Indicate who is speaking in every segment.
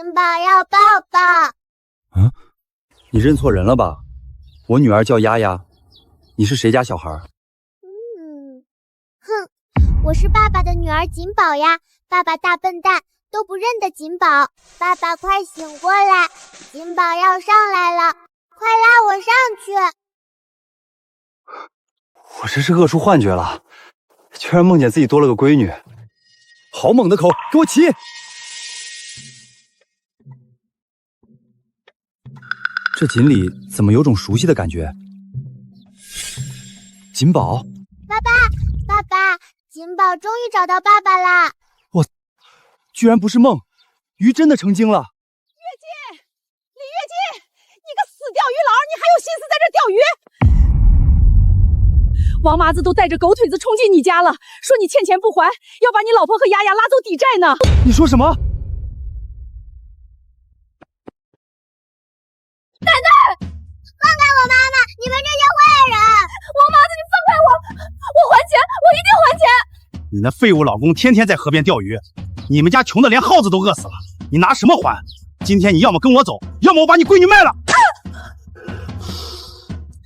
Speaker 1: 金宝要抱抱。
Speaker 2: 嗯，你认错人了吧？我女儿叫丫丫，你是谁家小孩？
Speaker 1: 哼，我是爸爸的女儿锦宝呀。爸爸大笨蛋，都不认得锦宝。爸爸快醒过来，锦宝要上来了，快拉我上去。
Speaker 2: 我这是饿出幻觉了，居然梦见自己多了个闺女。好猛的口，给我起！这锦鲤怎么有种熟悉的感觉？锦宝，
Speaker 1: 爸爸，锦宝终于找到爸爸啦！
Speaker 2: 我居然不是梦，鱼真的成精了。
Speaker 3: 李月金，你个死钓鱼佬，你还有心思在这钓鱼？王麻子都带着狗腿子冲进你家了，说你欠钱不还，要把你老婆和丫丫拉走抵债呢。
Speaker 2: 你说什么？
Speaker 1: 奶奶，放开我妈妈！你们这些坏人！
Speaker 3: 王麻子，你放开我！我还钱，我一定还钱！
Speaker 4: 你那废物老公天天在河边钓鱼，你们家穷的连耗子都饿死了，你拿什么还？今天你要么跟我走，要么我把你闺女卖了。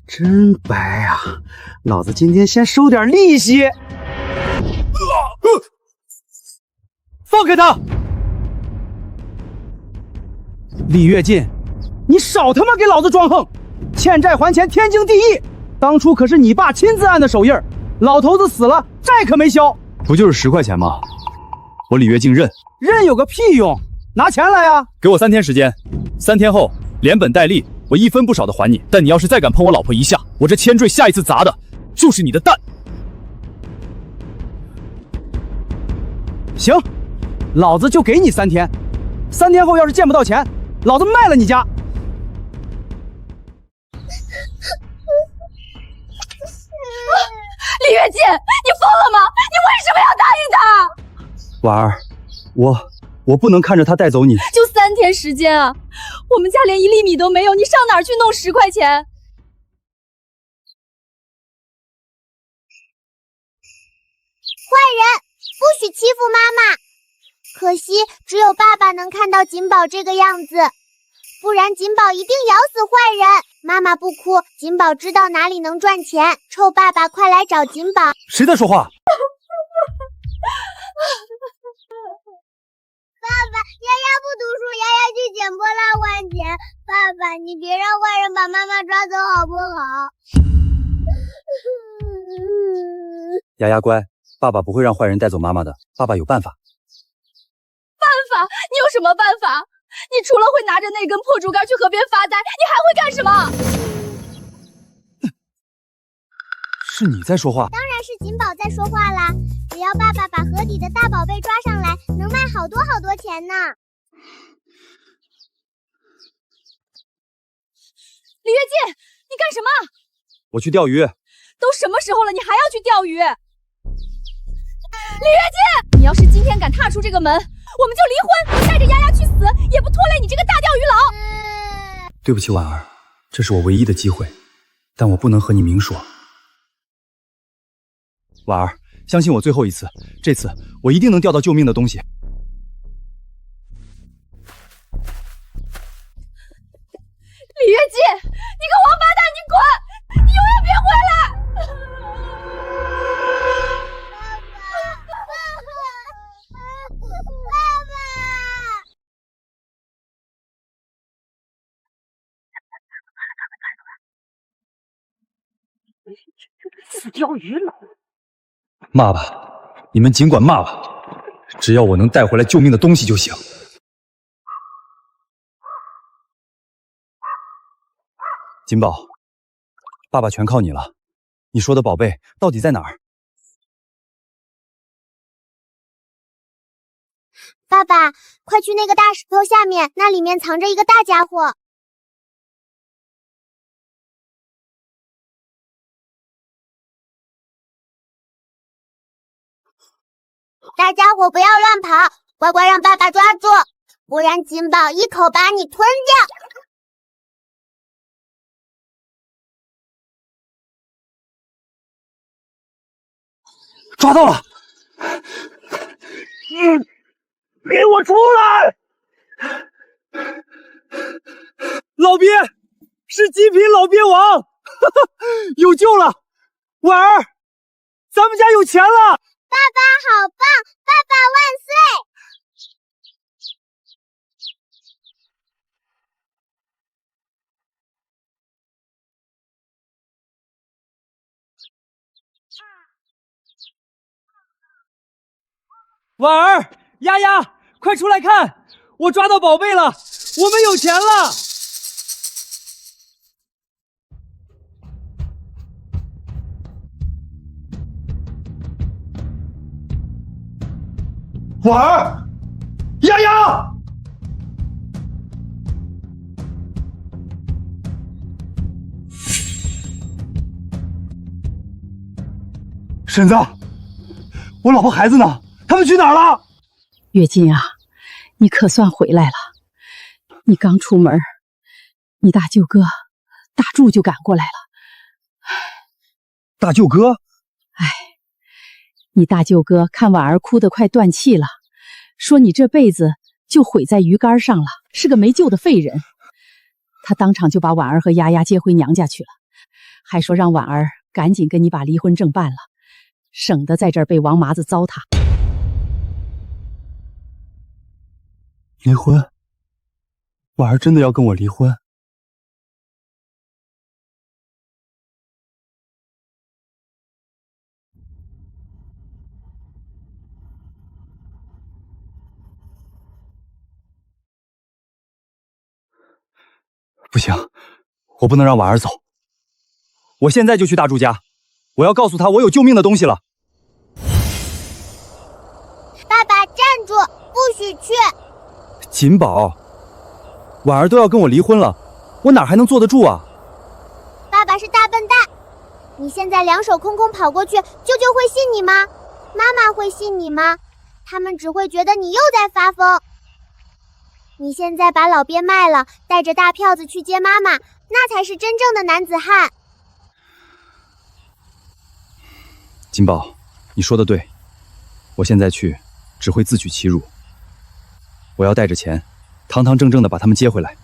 Speaker 4: 真白啊！老子今天先收点利息。
Speaker 2: 放开他！
Speaker 4: 李跃进，你少他妈给老子装横！欠债还钱，天经地义。当初可是你爸亲自按的手印儿，老头子死了，债可没消。
Speaker 2: 不就是10块钱吗？我李跃进认。
Speaker 4: 认有个屁用！拿钱来呀！
Speaker 2: 给我3天时间，3天后连本带利，我1分不少的还你。但你要是再敢碰我老婆一下，我这铅坠下一次砸的就是你的蛋。
Speaker 4: 行，老子就给你3天。3天后要是见不到钱，老子卖了你家。
Speaker 3: 李月金，你疯了吗？你为什么要答应他？
Speaker 2: 婉儿，我不能看着他带走你。
Speaker 3: 就3天时间啊，我们家连1粒米都没有，你上哪儿去弄10块钱？
Speaker 1: 坏人，不许欺负妈妈！可惜只有爸爸能看到锦宝这个样子，不然锦宝一定咬死坏人。妈妈不哭，锦宝知道哪里能赚钱。臭爸爸，快来找锦宝！
Speaker 2: 谁在说话？
Speaker 1: 爸爸，丫丫不读书，丫丫去捡破烂换钱。爸爸，你别让坏人把妈妈抓走好不好？
Speaker 2: 丫丫乖，爸爸不会让坏人带走妈妈的，爸爸有办法。
Speaker 3: 办法？你有什么办法？你除了会拿着那根破竹竿去河边发呆，你还会干什么？
Speaker 2: 是你在说话？
Speaker 1: 当然是锦宝在说话啦！只要爸爸把河底的大宝贝抓上来，能卖好多好多钱呢。
Speaker 3: 李跃进，你干什么？
Speaker 2: 我去钓鱼。
Speaker 3: 都什么时候了，你还要去钓鱼？李跃进，你要是今天敢踏出这个门，我们就离婚，我带着丫丫去死，也不拖累你这个大钓鱼佬。
Speaker 2: 对不起，婉儿，这是我唯一的机会，但我不能和你明说。婉儿，相信我最后一次，这次我一定能钓到救命的东西。
Speaker 3: 李跃进，你个王八蛋，你滚！你永远别回来！
Speaker 4: 死钓鱼佬！
Speaker 2: 骂吧，你们尽管骂吧，只要我能带回来救命的东西就行。锦宝，爸爸全靠你了。你说的宝贝到底在哪儿？
Speaker 1: 爸爸，快去那个大石头下面，那里面藏着一个大家伙。大家伙不要乱跑，乖乖让爸爸抓住，不然锦宝一口把你吞掉。
Speaker 4: 抓到了！给我出来！老鳖，是极品老鳖王，有救了！婉儿，咱们家有钱了！
Speaker 1: 爸爸好棒！爸爸万岁！
Speaker 4: 婉儿，丫丫，快出来看，我抓到宝贝了，我们有钱了！
Speaker 2: 婉儿，丫丫，婶子，我老婆孩子呢？他们去哪儿了？
Speaker 5: 月金啊，你可算回来了。你刚出门，你大舅哥大柱就赶过来了。
Speaker 2: 大舅哥？
Speaker 5: 哎，你大舅哥看婉儿哭得快断气了，说你这辈子就毁在鱼竿上了，是个没救的废人。他当场就把婉儿和丫丫接回娘家去了，还说让婉儿赶紧跟你把离婚证办了，省得在这儿被王麻子糟蹋。
Speaker 2: 离婚？婉儿真的要跟我离婚？不行，我不能让婉儿走。我现在就去大柱家，我要告诉他我有救命的东西了。
Speaker 1: 爸爸站住，不许去！
Speaker 2: 锦宝，婉儿都要跟我离婚了，我哪还能坐得住啊？
Speaker 1: 爸爸是大笨蛋，你现在两手空空跑过去，舅舅会信你吗？妈妈会信你吗？他们只会觉得你又在发疯。你现在把老鳖卖了，带着大票子去接妈妈，那才是真正的男子汉。
Speaker 2: 锦宝，你说的对，我现在去只会自取其辱。我要带着钱，堂堂正正的把他们接回来。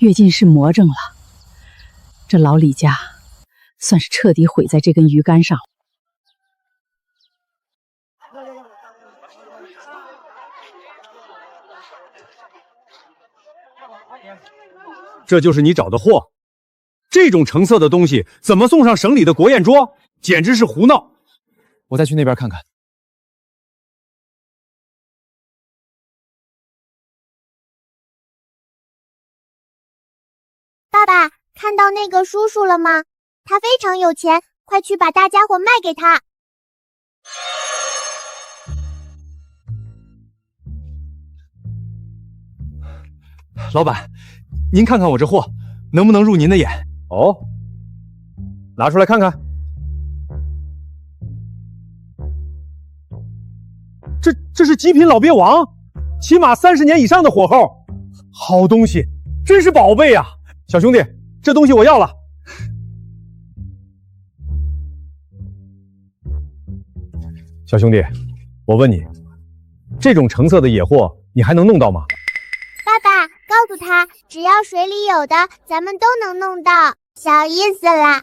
Speaker 5: 月进是魔怔了，这老李家算是彻底毁在这根鱼竿上了。
Speaker 6: 这就是你找的货？这种成色的东西怎么送上省里的国宴桌？简直是胡闹！
Speaker 2: 我再去那边看看。
Speaker 1: 爸爸，看到那个叔叔了吗？他非常有钱，快去把大家伙卖给他。
Speaker 2: 老板，您看看我这货能不能入您的眼？
Speaker 6: 哦，拿出来看看。这是极品老鳖王，起码30年以上的火候，好东西，真是宝贝啊！小兄弟，这东西我要了。小兄弟，我问你，这种成色的野货你还能弄到吗？
Speaker 1: 爸爸，告诉他，只要水里有的，咱们都能弄到，小意思啦。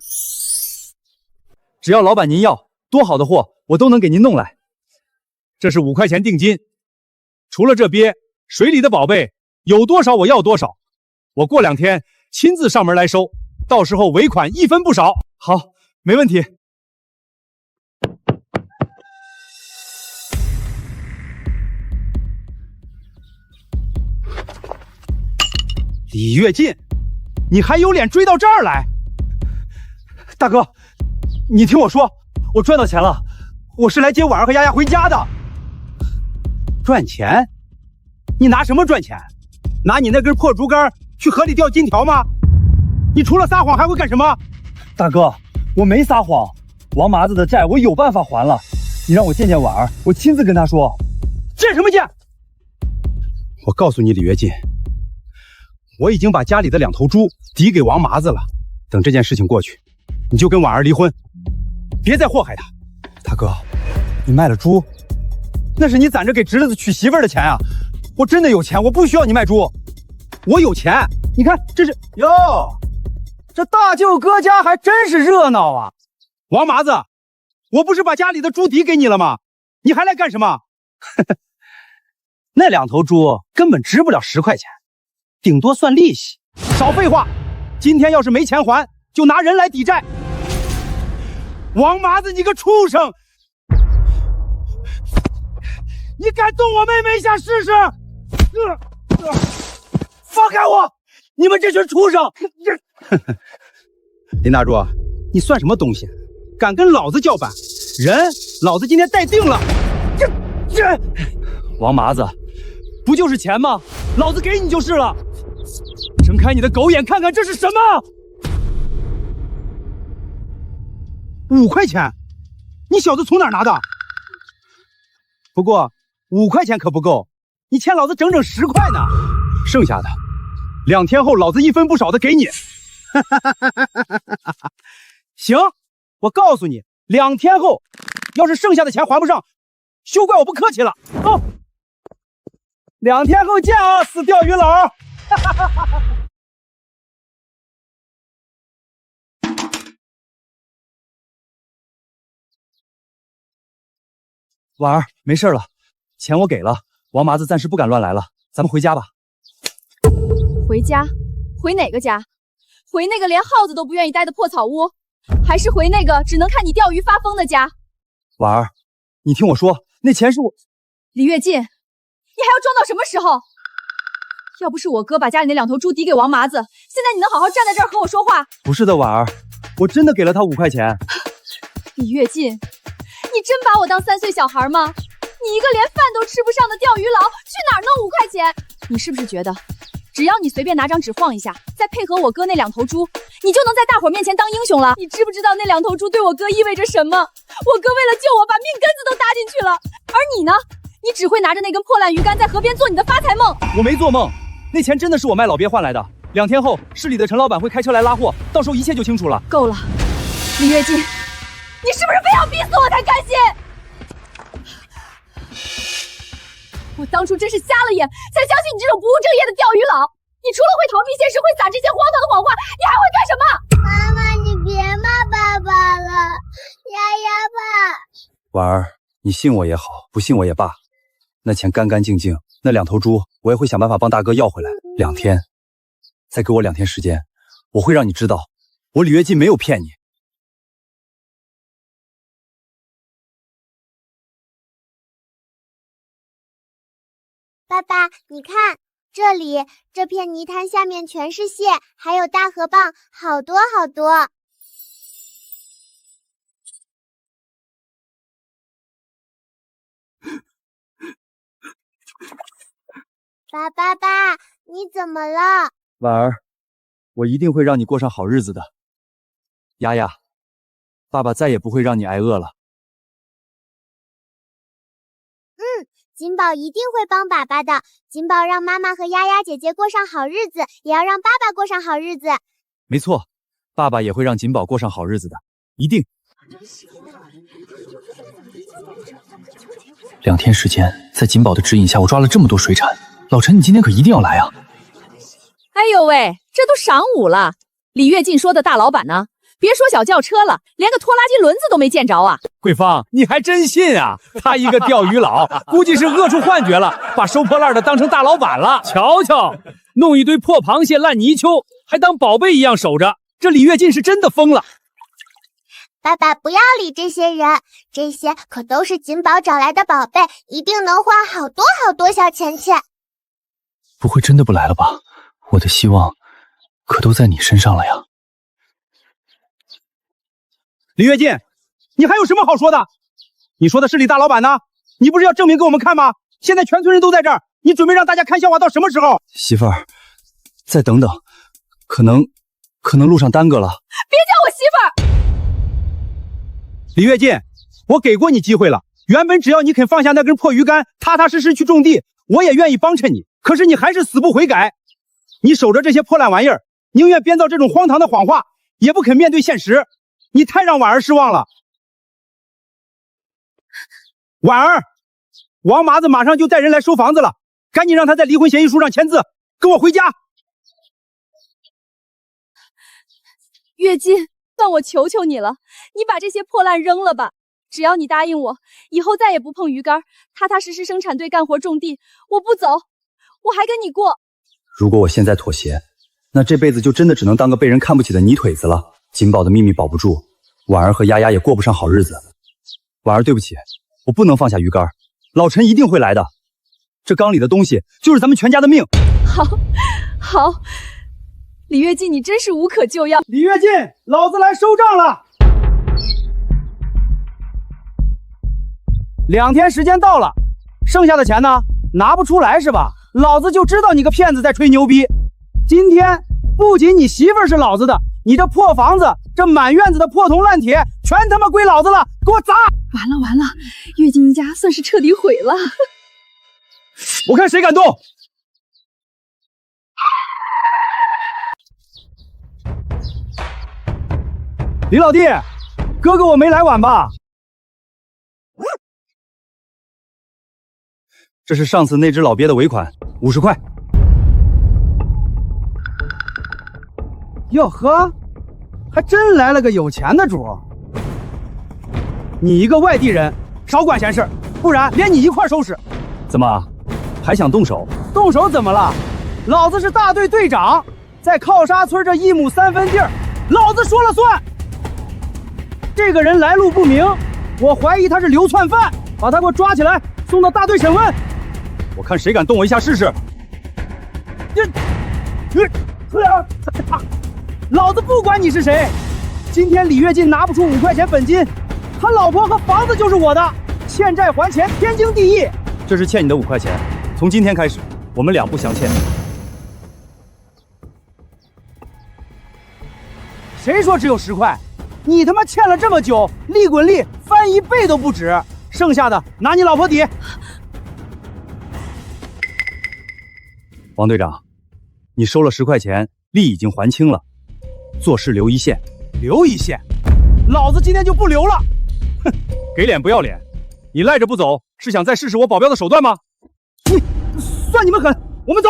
Speaker 2: 只要老板您要，多好的货我都能给您弄来。
Speaker 6: 这是5块钱定金，除了这鳖，水里的宝贝有多少我要多少。我过2天亲自上门来收，到时候尾款1分不少。
Speaker 2: 好，没问题。
Speaker 4: 李跃进，你还有脸追到这儿来？大哥，你听我说，我赚到钱了，我是来接婉儿和丫丫回家的。赚钱？你拿什么赚钱？拿你那根破竹竿去河里钓金条吗？你除了撒谎还会干什么？
Speaker 2: 大哥，我没撒谎，王麻子的债我有办法还了。你让我见见婉儿，我亲自跟她说。
Speaker 4: 见什么见？
Speaker 6: 我告诉你，李跃进，我已经把家里的2头猪抵给王麻子了。等这件事情过去，你就跟婉儿离婚，别再祸害她。
Speaker 2: 大哥，你卖了猪，
Speaker 4: 那是你攒着给侄子娶媳妇儿的钱啊！我真的有钱，我不需要你卖猪，我有钱。你看，这是哟，这大舅哥家还真是热闹啊！王麻子，我不是把家里的猪抵给你了吗？你还来干什么？那2头猪根本值不了10块钱，顶多算利息。少废话！今天要是没钱还，就拿人来抵债。王麻子，你个畜生！你敢动我妹妹一下试试？放开我！你们这群畜生！林大柱，你算什么东西？敢跟老子叫板？人，老子今天待定了。
Speaker 2: 王麻子，不就是钱吗？老子给你就是了。睁开你的狗眼，看看这是什么
Speaker 4: ？5块钱？你小子从哪儿拿的？不过5块钱可不够，你欠老子整整10块呢。剩下的2天后，老子一分不少的给你。行，我告诉你，2天后，要是剩下的钱还不上，休怪我不客气了。哦，2天后见啊，死钓鱼佬！
Speaker 2: 婉儿，没事了，钱我给了，王麻子暂时不敢乱来了，咱们回家吧。
Speaker 3: 回家？回哪个家？回那个连耗子都不愿意待的破草屋，还是回那个只能看你钓鱼发疯的家？
Speaker 2: 婉儿，你听我说，那钱是我……
Speaker 3: 李跃进，你还要装到什么时候？要不是我哥把家里那2头猪抵给王麻子，现在你能好好站在这儿和我说话？
Speaker 2: 不是的，婉儿，我真的给了他5块钱。
Speaker 3: 李跃进，你真把我当3岁小孩吗？你一个连饭都吃不上的钓鱼佬，去哪儿弄5块钱？你是不是觉得，只要你随便拿张纸晃一下，再配合我哥那2头猪，你就能在大伙面前当英雄了？你知不知道那2头猪对我哥意味着什么？我哥为了救我，把命根子都搭进去了，而你呢？你只会拿着那根破烂鱼竿在河边做你的发财梦。
Speaker 2: 我没做梦，那钱真的是我卖老鳖换来的。2天后，市里的陈老板会开车来拉货，到时候一切就清楚了。
Speaker 3: 够了，李跃进，你是不是非要逼死我才甘心？我当初真是瞎了眼，才相信你这种不务正业的钓鱼佬。你除了会逃避现实，会撒这些荒唐的谎话，你还会干什么？
Speaker 1: 妈妈，你别骂爸爸了，丫丫爸。
Speaker 2: 婉儿，你信我也好，不信我也罢，那钱干干净净，那2头猪我也会想办法帮大哥要回来。2天，再给我2天时间，我会让你知道，我李跃进没有骗你。
Speaker 1: 爸爸，你看，这里这片泥滩下面全是蟹，还有大河蚌，好多好多。爸，你怎么了？
Speaker 2: 婉儿，我一定会让你过上好日子的。丫丫，爸爸再也不会让你挨饿了。
Speaker 1: 锦宝一定会帮爸爸的。锦宝让妈妈和丫丫姐姐过上好日子，也要让爸爸过上好日子。
Speaker 2: 没错，爸爸也会让锦宝过上好日子的，一定。2天时间，在锦宝的指引下，我抓了这么多水产。老陈，你今天可一定要来啊！
Speaker 3: 哎呦喂，这都晌午了，李跃进说的大老板呢？别说小轿车了，连个拖拉机轮子都没见着啊！
Speaker 6: 桂芳，你还真信啊？他一个钓鱼佬，估计是饿出幻觉了，把收破烂的当成大老板了。瞧瞧，弄一堆破螃蟹、烂泥鳅，还当宝贝一样守着。这李跃进是真的疯了。
Speaker 1: 爸爸不要理这些人，这些可都是锦宝找来的宝贝，一定能换好多好多小钱钱。
Speaker 2: 不会真的不来了吧？我的希望可都在你身上了呀。
Speaker 4: 李跃进，你还有什么好说的？你说的是李大老板呢？你不是要证明给我们看吗？现在全村人都在这儿，你准备让大家看笑话到什么时候？
Speaker 2: 媳妇儿，再等等，可能路上耽搁了。
Speaker 3: 别叫我媳妇儿！
Speaker 4: 李跃进，我给过你机会了，原本只要你肯放下那根破鱼竿，踏踏实实去种地，我也愿意帮衬你。可是你还是死不悔改，你守着这些破烂玩意儿，宁愿编造这种荒唐的谎话，也不肯面对现实。你太让婉儿失望了。婉儿，王麻子马上就带人来收房子了，赶紧让他在离婚协议书上签字，跟我回家。
Speaker 3: 月进，算我求求你了，你把这些破烂扔了吧。只要你答应我，以后再也不碰鱼竿，踏踏实实生产队干活种地，我不走，我还跟你过。
Speaker 2: 如果我现在妥协，那这辈子就真的只能当个被人看不起的泥腿子了。锦宝的秘密保不住，婉儿和丫丫也过不上好日子。婉儿，对不起，我不能放下鱼竿，老陈一定会来的。这缸里的东西就是咱们全家的命。
Speaker 3: 好，李跃进，你真是无可救药。
Speaker 4: 李跃进，老子来收账了。2天时间到了，剩下的钱呢？拿不出来是吧？老子就知道你个骗子在吹牛逼。今天不仅你媳妇儿是老子的，你这破房子，这满院子的破铜烂铁，全他妈归老子了！给我砸！
Speaker 3: 完了，跃进家算是彻底毁了。
Speaker 4: 我看谁敢动！李老弟，哥哥我没来晚吧？
Speaker 2: 这是上次那只老鳖的尾款，50块。
Speaker 4: 哟呵，还真来了个有钱的主。你一个外地人，少管闲事，不然连你一块收拾。
Speaker 2: 怎么，还想动手？
Speaker 4: 动手怎么了？老子是大队队长，在靠沙村这1亩3分地儿，老子说了算。这个人来路不明，我怀疑他是流窜犯，把他给我抓起来，送到大队审问。
Speaker 2: 我看谁敢动我一下试试！
Speaker 4: 老子不管你是谁，今天李跃进拿不出5块钱本金，他老婆和房子就是我的，欠债还钱，天经地义。
Speaker 2: 这是欠你的5块钱，从今天开始，我们2不相欠。
Speaker 4: 谁说只有10块？你他妈欠了这么久，利滚利翻1倍都不止，剩下的拿你老婆抵。
Speaker 2: 王队长，你收了10块钱，利已经还清了，做事留一线。
Speaker 4: 留一线？老子今天就不留了！
Speaker 2: 哼，给脸不要脸！你赖着不走，是想再试试我保镖的手段吗？
Speaker 4: 算你们狠，我们走。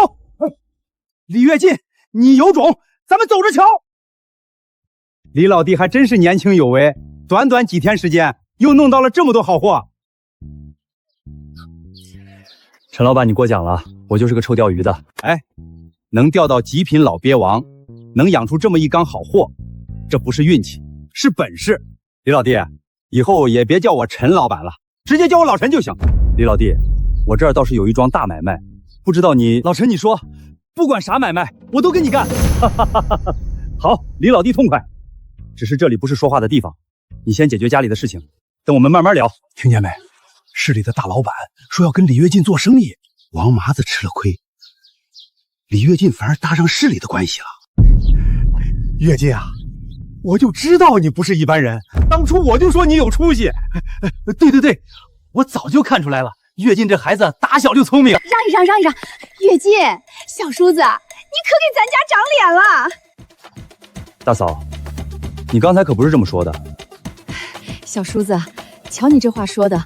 Speaker 4: 李跃进，你有种，咱们走着瞧。李老弟还真是年轻有为，短短几天时间，又弄到了这么多好货。
Speaker 2: 陈老板，你过奖了，我就是个臭钓鱼的。
Speaker 4: 哎，能钓到极品老鳖王，能养出这么一缸好货，这不是运气，是本事。李老弟，以后也别叫我陈老板了，直接叫我老陈就行。
Speaker 2: 李老弟，我这儿倒是有一桩大买卖，不知道你……
Speaker 4: 老陈，你说，不管啥买卖，我都跟你干。
Speaker 2: 好，李老弟痛快。只是这里不是说话的地方，你先解决家里的事情，等我们慢慢聊。
Speaker 7: 听见没？市里的大老板说要跟李跃进做生意，王麻子吃了亏，李跃进反而搭上市里的关系了。
Speaker 4: 跃进啊，我就知道你不是一般人，当初我就说你有出息。对，我早就看出来了，跃进这孩子打小就聪明。
Speaker 3: 让一让，跃进，小叔子，你可给咱家长脸了。
Speaker 2: 大嫂，你刚才可不是这么说的。
Speaker 3: 小叔子，瞧你这话说的，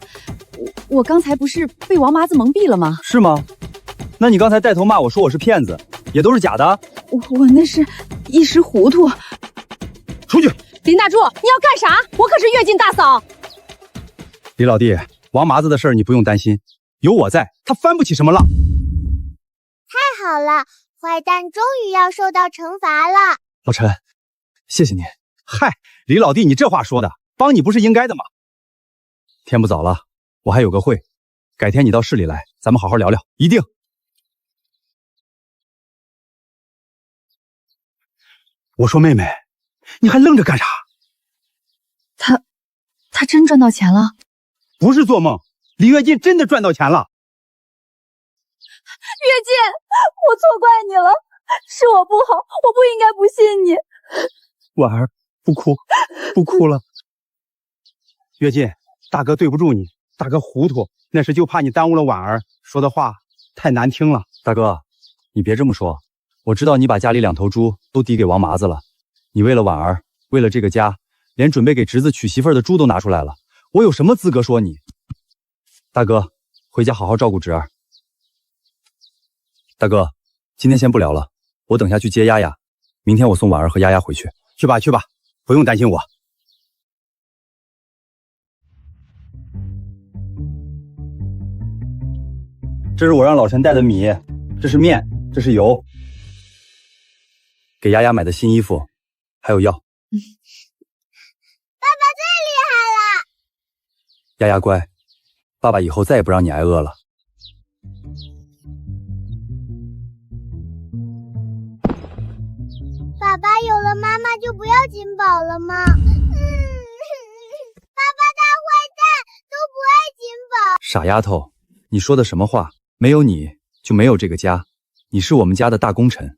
Speaker 3: 我刚才不是被王麻子蒙蔽了吗？
Speaker 2: 是吗？那你刚才带头骂我说我是骗子，也都是假的？
Speaker 3: 我那是一时糊涂。
Speaker 2: 出去！
Speaker 3: 林大柱，你要干啥？我可是跃进大嫂。
Speaker 2: 李老弟，王麻子的事儿你不用担心，有我在，他翻不起什么浪。
Speaker 1: 太好了，坏蛋终于要受到惩罚了。
Speaker 2: 老陈，谢谢你。
Speaker 4: 嗨，李老弟，你这话说的，帮你不是应该的吗？
Speaker 2: 天不早了，我还有个会，改天你到市里来，咱们好好聊聊。一定。
Speaker 7: 我说妹妹，你还愣着干啥？
Speaker 3: 他真赚到钱了？
Speaker 4: 不是做梦，李跃进真的赚到钱了。
Speaker 3: 跃进，我错怪你了，是我不好，我不应该不信你。
Speaker 4: 婉儿，不哭，不哭了。跃进，大哥对不住你，大哥糊涂，那是就怕你耽误了婉儿，说的话太难听了。
Speaker 2: 大哥，你别这么说，我知道你把家里2头猪都抵给王麻子了，你为了婉儿，为了这个家，连准备给侄子娶媳妇儿的猪都拿出来了，我有什么资格说你？大哥，回家好好照顾侄儿。大哥，今天先不聊了，我等下去接丫丫，明天我送婉儿和丫丫回去。
Speaker 7: 去吧去吧，不用担心我。
Speaker 2: 这是我让老陈带的米，这是面，这是油，给丫丫买的新衣服，还有药。
Speaker 1: 爸爸最厉害了！
Speaker 2: 丫丫乖，爸爸以后再也不让你挨饿了。
Speaker 1: 爸爸有了妈妈就不要金宝了吗？爸爸大坏蛋，都不爱金宝。
Speaker 2: 傻丫头，你说的什么话？没有你就没有这个家，你是我们家的大功臣。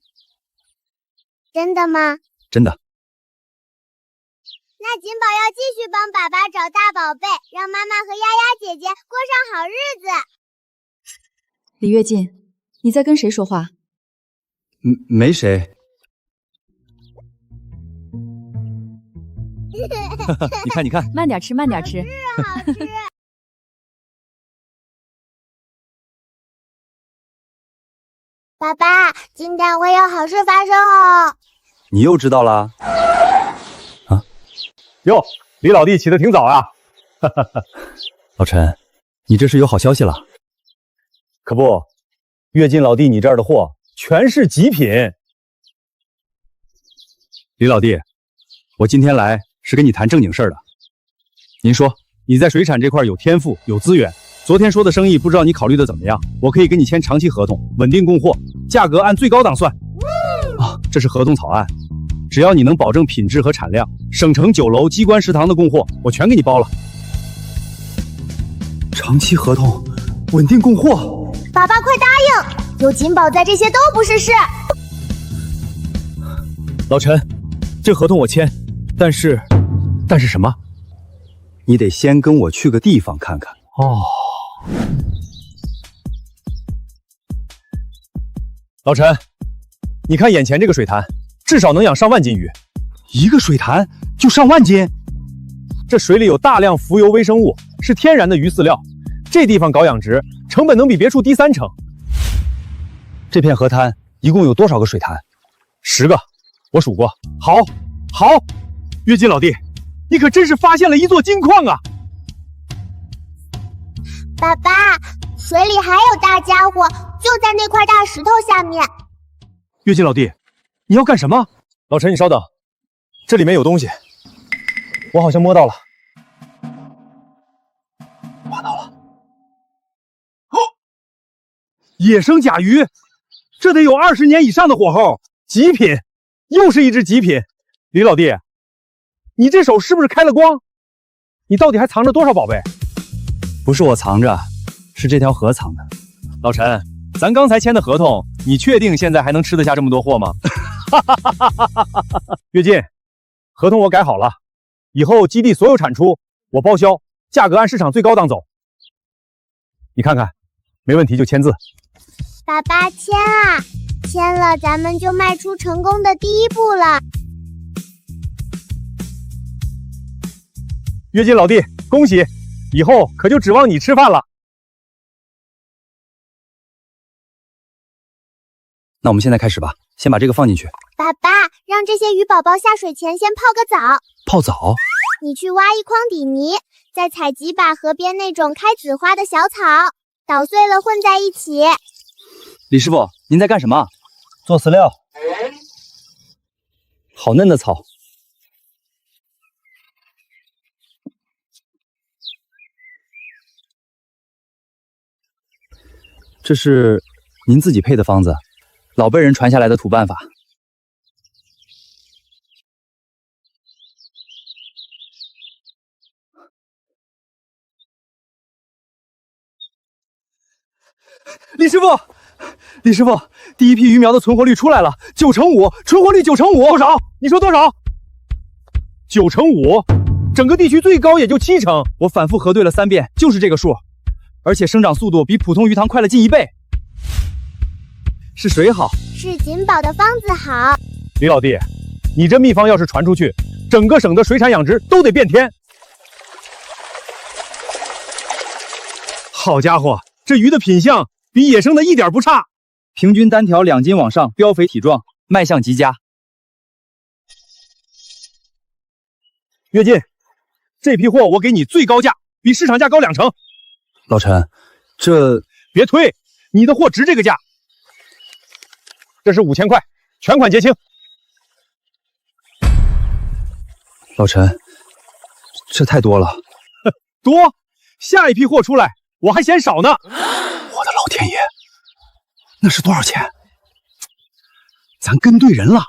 Speaker 1: 真的吗？
Speaker 2: 真的。
Speaker 1: 那金宝要继续帮爸爸找大宝贝，让妈妈和丫丫姐姐过上好日子。
Speaker 3: 李跃进，你在跟谁说话？
Speaker 2: 没谁。你看，你看，
Speaker 3: 慢点吃，慢点吃。
Speaker 1: 好吃。爸爸，今天会有好事发生哦。
Speaker 2: 你又知道啦？啊？
Speaker 4: 哟，李老弟起得挺早啊。
Speaker 2: 老陈，你这是有好消息了？
Speaker 4: 可不，跃进老弟你这儿的货全是极品。
Speaker 2: 李老弟，我今天来是跟你谈正经事儿的。您说，你在水产这块有天赋，有资源。昨天说的生意，不知道你考虑的怎么样？我可以跟你签长期合同，稳定供货，价格按最高档算。啊，这是合同草案，只要你能保证品质和产量，省城酒楼、机关食堂的供货，我全给你包了。长期合同，稳定供货。
Speaker 1: 爸爸快答应，有金宝在，这些都不是事。
Speaker 2: 老陈，这合同我签，但是什么？你得先跟我去个地方看看。
Speaker 4: 哦。老陈，你看眼前这个水潭，至少能养上万斤鱼。
Speaker 2: 一个水潭就上万斤？
Speaker 4: 这水里有大量浮游微生物，是天然的鱼饲料。这地方搞养殖，成本能比别处低30%。
Speaker 2: 这片河滩一共有多少个水潭
Speaker 4: ？10个，我数过。好，跃进老弟，你可真是发现了一座金矿啊！
Speaker 1: 爸爸，水里还有大家伙，就在那块大石头下面。
Speaker 4: 跃进老弟，你要干什么？老陈，你稍等，这里面有东西，我好像摸到了。哦，野生甲鱼，这得有20年以上的火候，极品，又是一只极品。李老弟，你这手是不是开了光？你到底还藏着多少宝贝？
Speaker 2: 不是我藏着，是这条河藏的。
Speaker 4: 老陈，咱刚才签的合同，你确定现在还能吃得下这么多货吗？跃进，合同我改好了，以后基地所有产出我包销，价格按市场最高档走。你看看，没问题就签字。
Speaker 1: 爸爸签啊，签了咱们就迈出成功的第一步了。
Speaker 4: 跃进老弟，恭喜！以后可就指望你吃饭了。
Speaker 2: 那我们现在开始吧，先把这个放进去。
Speaker 1: 爸爸，让这些鱼宝宝下水前先泡个澡。
Speaker 2: 泡澡？
Speaker 1: 你去挖一筐底泥，再采几把河边那种开籽花的小草，捣碎了混在一起。
Speaker 2: 李师傅，您在干什么？
Speaker 4: 做饲料。
Speaker 2: 好嫩的草。这是您自己配的方子，老辈人传下来的土办法。
Speaker 4: 李师傅，李师傅，第一批鱼苗的存活率出来了，95%，存活率95%，多少？你说多少？95%，整个地区最高也就70%。
Speaker 2: 我反复核对了3遍，就是这个数。而且生长速度比普通鱼塘快了近1倍，是水好，
Speaker 1: 是锦宝的方子好。
Speaker 4: 李老弟，你这秘方要是传出去，整个省的水产养殖都得变天。好家伙，
Speaker 6: 这鱼的品相比野生的一点不差，
Speaker 2: 平均单条2斤往上，膘肥体壮，卖相极佳。
Speaker 6: 跃进，这批货我给你最高价，比市场价高2成。
Speaker 2: 老陈，这
Speaker 6: 别推，你的货值这个价。这是5000块，全款结清。
Speaker 2: 老陈，这太多了。
Speaker 6: 多，下一批货出来，我还嫌少呢。
Speaker 7: 我的老天爷，那是多少钱？咱跟对人了。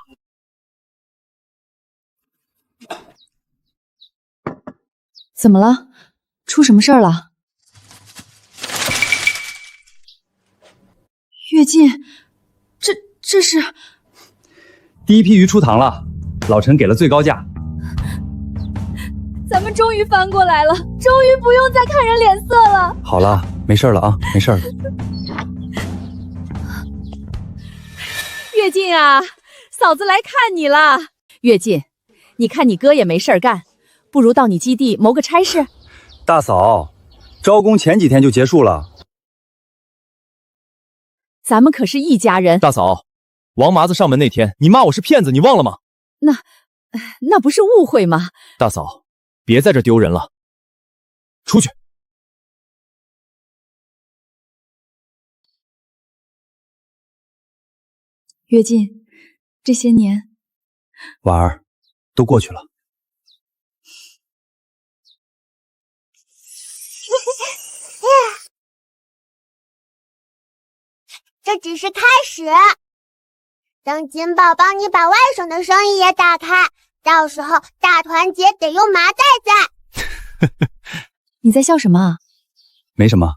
Speaker 3: 怎么了？出什么事儿了？跃进，这是
Speaker 2: 第一批鱼出塘了，老陈给了最高价。
Speaker 3: 咱们终于翻过来了，终于不用再看人脸色了。
Speaker 2: 好了，没事了啊，没事了。
Speaker 3: 跃进啊，嫂子来看你了。跃进，你看你哥也没事儿干，不如到你基地谋个差事。
Speaker 2: 大嫂，招工前几天就结束了。
Speaker 3: 咱们可是一家人。
Speaker 6: 大嫂，王麻子上门那天，你骂我是骗子，你忘了吗？
Speaker 3: 那不是误会吗？
Speaker 6: 大嫂，别在这丢人了，出去。
Speaker 3: 跃进，这些年，
Speaker 2: 婉儿，都过去了。
Speaker 1: 这只是开始。等锦宝帮你把外省的生意也打开，到时候大团结得用麻袋在。
Speaker 3: 你在笑什么啊？
Speaker 2: 没什么，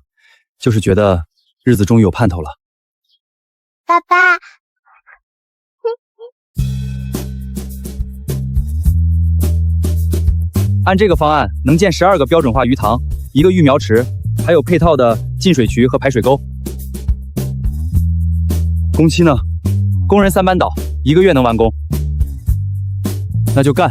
Speaker 2: 就是觉得日子终于有盼头了。
Speaker 1: 爸爸，
Speaker 2: 按这个方案，能建12个标准化鱼塘，1个育苗池，还有配套的进水渠和排水沟。工期呢？工人3班倒，1个月能完工。那就干。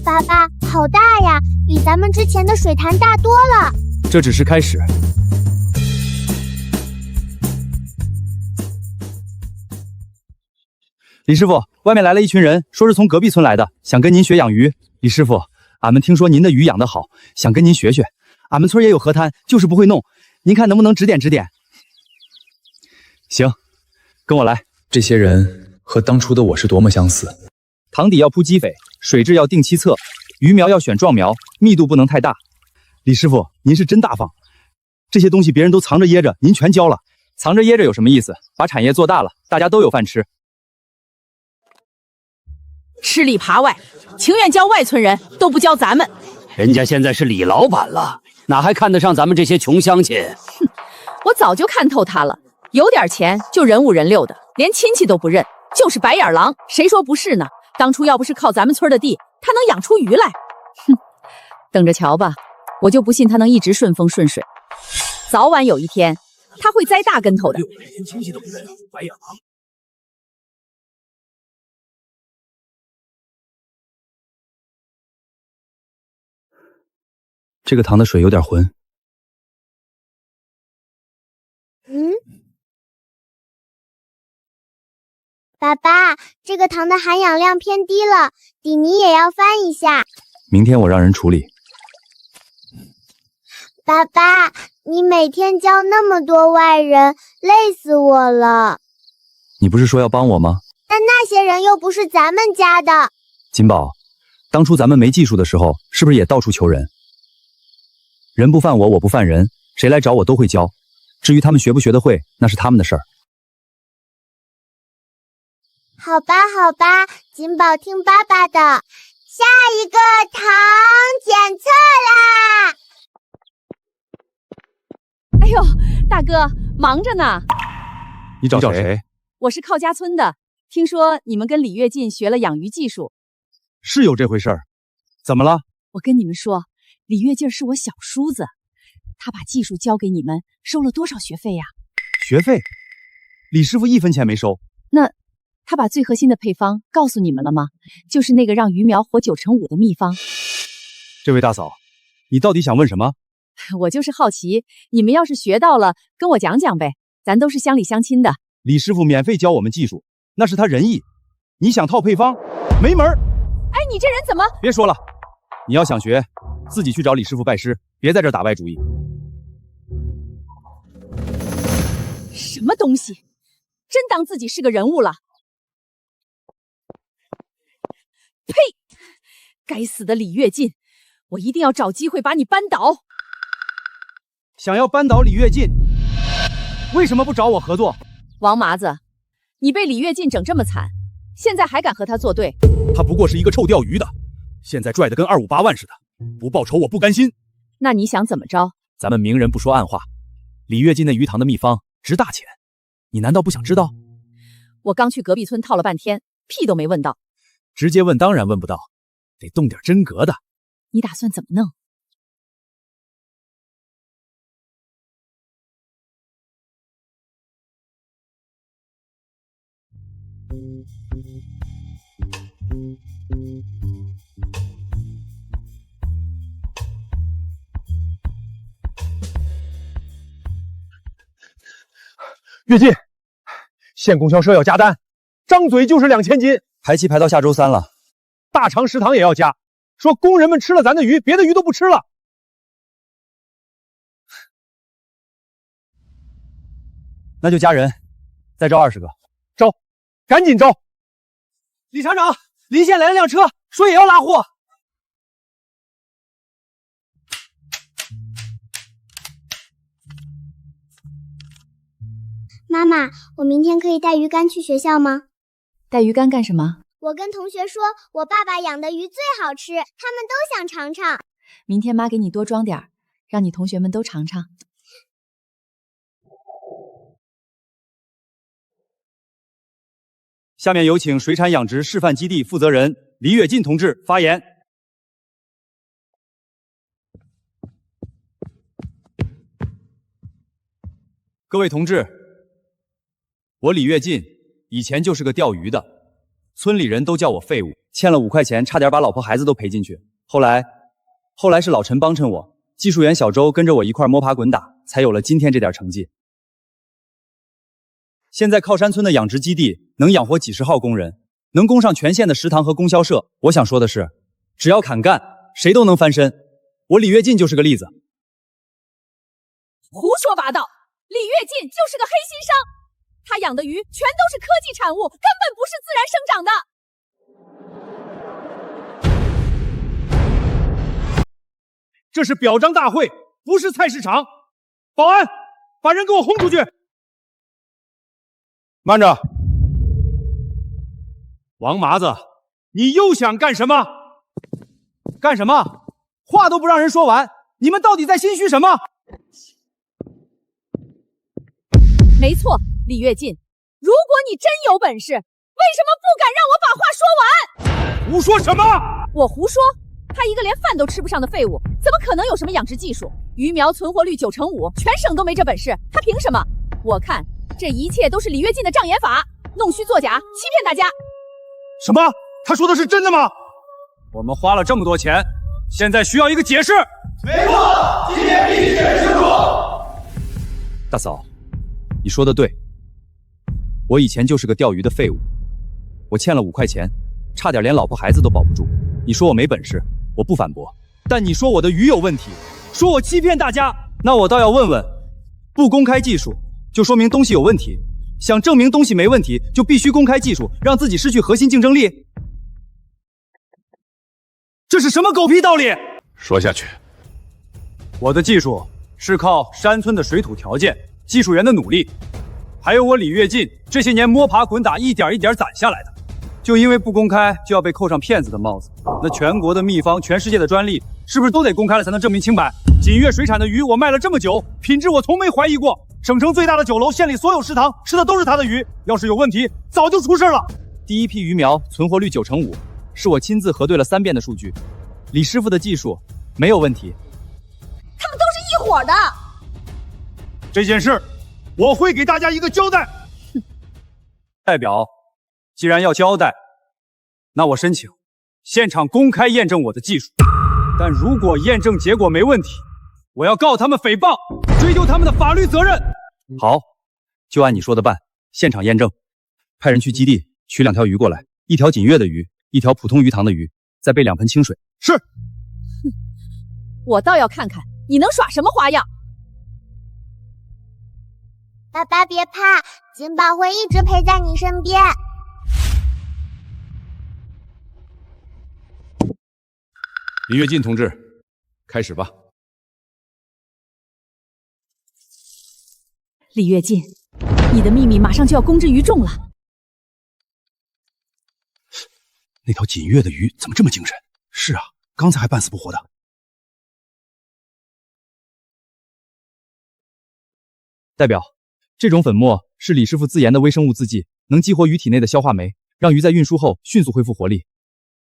Speaker 1: 爸爸，好大呀，比咱们之前的水潭大多了。
Speaker 6: 这只是开始。
Speaker 2: 李师傅，外面来了一群人，说是从隔壁村来的，想跟您学养鱼。李师傅，俺们听说您的鱼养得好，想跟您学学。俺们村也有河滩，就是不会弄，您看能不能指点指点？行，跟我来。这些人和当初的我是多么相似。塘底要铺基肥，水质要定期测，鱼苗要选壮苗，密度不能太大。李师傅，您是真大方，这些东西别人都藏着掖着，您全教了。藏着掖着有什么意思？把产业做大了，大家都有饭吃。
Speaker 5: 吃里扒外，情愿教外村人，都不教咱们。
Speaker 8: 人家现在是李老板了，哪还看得上咱们这些穷乡亲？
Speaker 5: 哼，我早就看透他了，有点钱就人五人六的，连亲戚都不认，就是白眼狼。谁说不是呢？当初要不是靠咱们村的地，他能养出鱼来。哼，等着瞧吧，我就不信他能一直顺风顺水，早晚有一天他会栽大跟头的。
Speaker 8: 连亲戚都不认，白眼狼。
Speaker 2: 这个塘的水有点浑。
Speaker 1: 爸爸，这个糖的含氧量偏低了，底泥也要翻一下。
Speaker 2: 明天我让人处理。
Speaker 1: 爸爸，你每天教那么多外人，累死我了。
Speaker 2: 你不是说要帮我吗？
Speaker 1: 但那些人又不是咱们家的。
Speaker 2: 金宝，当初咱们没技术的时候，是不是也到处求人？人不犯我，我不犯人，谁来找我都会教。至于他们学不学得会，那是他们的事儿。
Speaker 1: 好吧，好吧，锦宝听爸爸的。下一个糖检测啦！
Speaker 3: 哎呦，大哥，忙着呢。
Speaker 2: 你找谁？
Speaker 3: 我是靠家村的，听说你们跟李跃进学了养鱼技术。
Speaker 6: 是有这回事儿，怎么了？
Speaker 3: 我跟你们说，李跃进是我小叔子，他把技术教给你们，收了多少学费呀？
Speaker 6: 学费？李师傅1分钱没收。
Speaker 3: 那他把最核心的配方告诉你们了吗？就是那个让鱼苗活9成5的秘方。
Speaker 6: 这位大嫂，
Speaker 2: 你到底想问什么？
Speaker 5: 我就是好奇，你们要是学到了，跟我讲讲呗，咱都是乡里乡亲的。
Speaker 2: 李师傅免费教我们技术，那是他仁义。你想套配方，没门儿！
Speaker 3: 哎，你这人怎么……
Speaker 2: 别说了，你要想学，自己去找李师傅拜师，别在这打歪主意。
Speaker 5: 什么东西？真当自己是个人物了？呸！该死的李跃进，我一定要找机会把你扳倒。
Speaker 2: 想要扳倒李跃进，为什么不找我合作？
Speaker 5: 王麻子，你被李跃进整这么惨，现在还敢和他作对？
Speaker 2: 他不过是一个臭钓鱼的，现在拽得跟258万似的，不报仇我不甘心。
Speaker 5: 那你想怎么着？
Speaker 2: 咱们明人不说暗话，李跃进那鱼塘的秘方值大钱，你难道不想知道？
Speaker 5: 我刚去隔壁村套了半天，屁都没问到。
Speaker 2: 直接问当然问不到，得动点真格的。
Speaker 5: 你打算怎么弄？
Speaker 4: 跃进，县供销社要加单，张嘴就是2000斤，
Speaker 2: 排期排到下周3了。
Speaker 4: 大肠食堂也要加，说工人们吃了咱的鱼，别的鱼都不吃了。
Speaker 2: 那就加人，再招20个。
Speaker 4: 招，赶紧招！
Speaker 6: 李厂长，临县来了辆车，说也要拉货。
Speaker 1: 妈妈，我明天可以带鱼竿去学校吗？
Speaker 5: 带鱼竿干什么？
Speaker 1: 我跟同学说，我爸爸养的鱼最好吃，他们都想尝尝。
Speaker 5: 明天妈给你多装点儿，让你同学们都尝尝。
Speaker 2: 下面有请水产养殖示范基地负责人李跃进同志发言。各位同志，我李跃进以前就是个钓鱼的，村里人都叫我废物，欠了5块钱，差点把老婆孩子都赔进去。后来是老陈帮衬我，技术员小周跟着我一块摸爬滚打，才有了今天这点成绩。现在靠山村的养殖基地能养活几十号工人，能供上全县的食堂和供销社。我想说的是，只要肯干，谁都能翻身。我李跃进就是个例子。
Speaker 5: 胡说八道！李跃进就是个黑心商，他养的鱼全都是科技产物，根本不是自然生长的。
Speaker 4: 这是表彰大会，不是菜市场。保安，把人给我轰出去！慢着，王麻子，你又想干什么？
Speaker 2: 干什么？话都不让人说完，你们到底在心虚什么？
Speaker 5: 没错，李跃进，如果你真有本事，为什么不敢让我把话说完？
Speaker 4: 胡说什么？
Speaker 5: 我胡说？他一个连饭都吃不上的废物，怎么可能有什么养殖技术？鱼苗存活率95%，全省都没这本事，他凭什么？我看这一切都是李跃进的障眼法，弄虚作假，欺骗大家。
Speaker 4: 什么？他说的是真的吗？
Speaker 2: 我们花了这么多钱，现在需要一个解释。
Speaker 9: 没错，今天必须解释清楚。
Speaker 2: 大嫂，你说的对，我以前就是个钓鱼的废物，我欠了5块钱，差点连老婆孩子都保不住。你说我没本事，我不反驳，但你说我的鱼有问题，说我欺骗大家，那我倒要问问，不公开技术就说明东西有问题，想证明东西没问题，就必须公开技术，让自己失去核心竞争力？这是什么狗屁道理？
Speaker 9: 说下去。
Speaker 2: 我的技术是靠山村的水土条件、技术员的努力，还有我李跃进这些年摸爬滚打一点一点攒下来的。就因为不公开，就要被扣上骗子的帽子？那全国的秘方、全世界的专利，是不是都得公开了才能证明清白？锦悦水产的鱼我卖了这么久，品质我从没怀疑过。省城最大的酒楼，县里所有食堂吃的都是他的鱼，要是有问题，早就出事了。第一批鱼苗存活率95%，是我亲自核对了3遍的数据。李师傅的技术没有问题。
Speaker 5: 他们都是一伙的。
Speaker 4: 这件事，我会给大家一个交代。
Speaker 2: 代表，既然要交代，那我申请现场公开验证我的技术。
Speaker 4: 但如果验证结果没问题，我要告他们诽谤，追究他们的法律责任。
Speaker 2: 好，就按你说的办，现场验证。派人去基地取2条鱼过来，1条锦月的鱼，1条普通鱼塘的鱼，再备2盆清水。
Speaker 4: 是。
Speaker 3: 我倒要看看你能耍什么花样。
Speaker 1: 爸爸别怕，锦宝会一直陪在你身边。
Speaker 9: 李跃进同志，开始吧。
Speaker 5: 李跃进，你的秘密马上就要公之于众了。
Speaker 7: 那条锦月的鱼怎么这么精神？是啊，刚才还半死不活的。
Speaker 2: 代表，这种粉末是李师傅自研的微生物制剂，能激活鱼体内的消化酶，让鱼在运输后迅速恢复活力。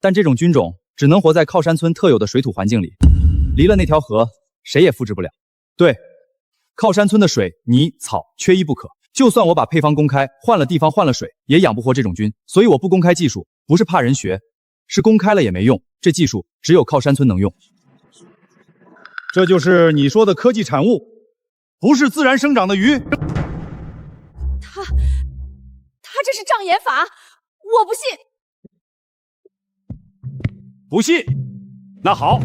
Speaker 2: 但这种菌种只能活在靠山村特有的水土环境里，离了那条河，谁也复制不了。对，靠山村的水、泥、草缺一不可。就算我把配方公开，换了地方换了水，也养不活这种菌。所以我不公开技术，不是怕人学，是公开了也没用。这技术只有靠山村能用。
Speaker 4: 这就是你说的科技产物，不是自然生长的鱼。
Speaker 3: 他这是障眼法，我不信。
Speaker 4: 不信？那好，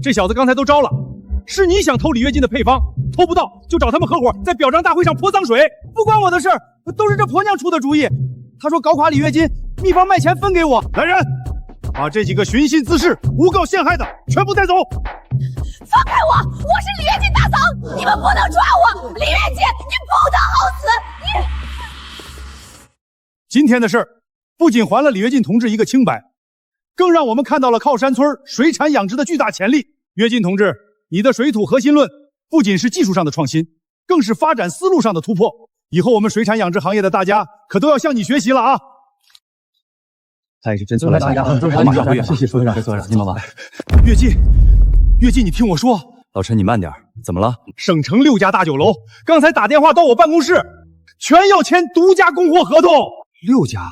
Speaker 4: 这小子刚才都招了，是你想偷李跃进的配方，偷不到就找他们合伙在表彰大会上泼脏水，不关我的事儿，都是这婆娘出的主意。他说搞垮李跃进，秘方卖钱分给我。来人，把这几个寻衅滋事、诬告陷害的全部带走。
Speaker 3: 放开我！我是李跃进大嫂，你们不能抓我！李跃进，你不得好死！
Speaker 4: 今天的事儿不仅还了李跃进同志一个清白，更让我们看到了靠山村水产养殖的巨大潜力。跃进同志，你的水土核心论不仅是技术上的创新，更是发展思路上的突破。以后我们水产养殖行业的大家可都要向你学习了啊！
Speaker 2: 他也是真错了，我马上回去。谢谢副队长，您忙吧。
Speaker 4: 跃进，你听我说。
Speaker 2: 老陈，你慢点，怎么了？
Speaker 4: 省城6家大酒楼刚才打电话到我办公室，全要签独家供货合同。
Speaker 2: 6家？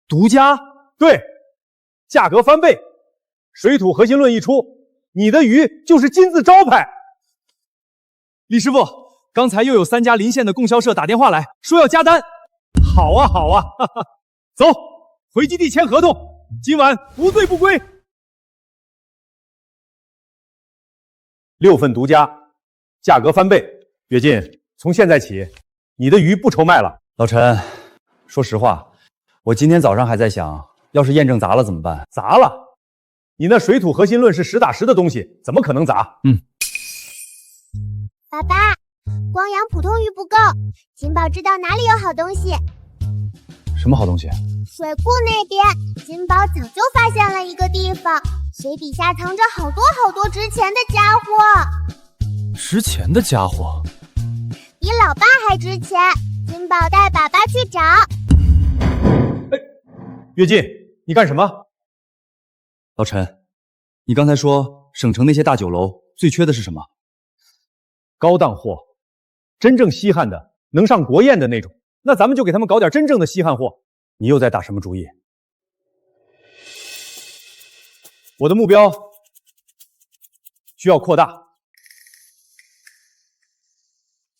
Speaker 2: 独家？
Speaker 4: 对，价格翻倍，水土核心论一出，你的鱼就是金字招牌。
Speaker 2: 李师傅，刚才又有3家邻县的供销社打电话来说要加单。
Speaker 4: 好啊，哈哈，走，回基地签合同，今晚不醉不归。6份独家，价格翻倍。跃进，从现在起，你的鱼不愁卖了。
Speaker 2: 老陈，说实话，我今天早上还在想，要是验证砸了怎么办？
Speaker 4: 砸了？你那水土核心论是实打实的东西，怎么可能砸？
Speaker 1: 爸爸，光养普通鱼不够，锦宝知道哪里有好东西。
Speaker 2: 什么好东西？
Speaker 1: 水库那边，锦宝早就发现了一个地方，水底下藏着好多好多值钱的家伙。
Speaker 2: 值钱的家伙？
Speaker 1: 比老爸还值钱。锦宝带爸爸去找。
Speaker 4: 跃进，你干什么？
Speaker 2: 老陈，你刚才说省城那些大酒楼最缺的是什么？
Speaker 4: 高档货，真正稀罕的，能上国宴的那种。那咱们就给他们搞点真正的稀罕货。你又在打什么主意？我的目标需要扩大。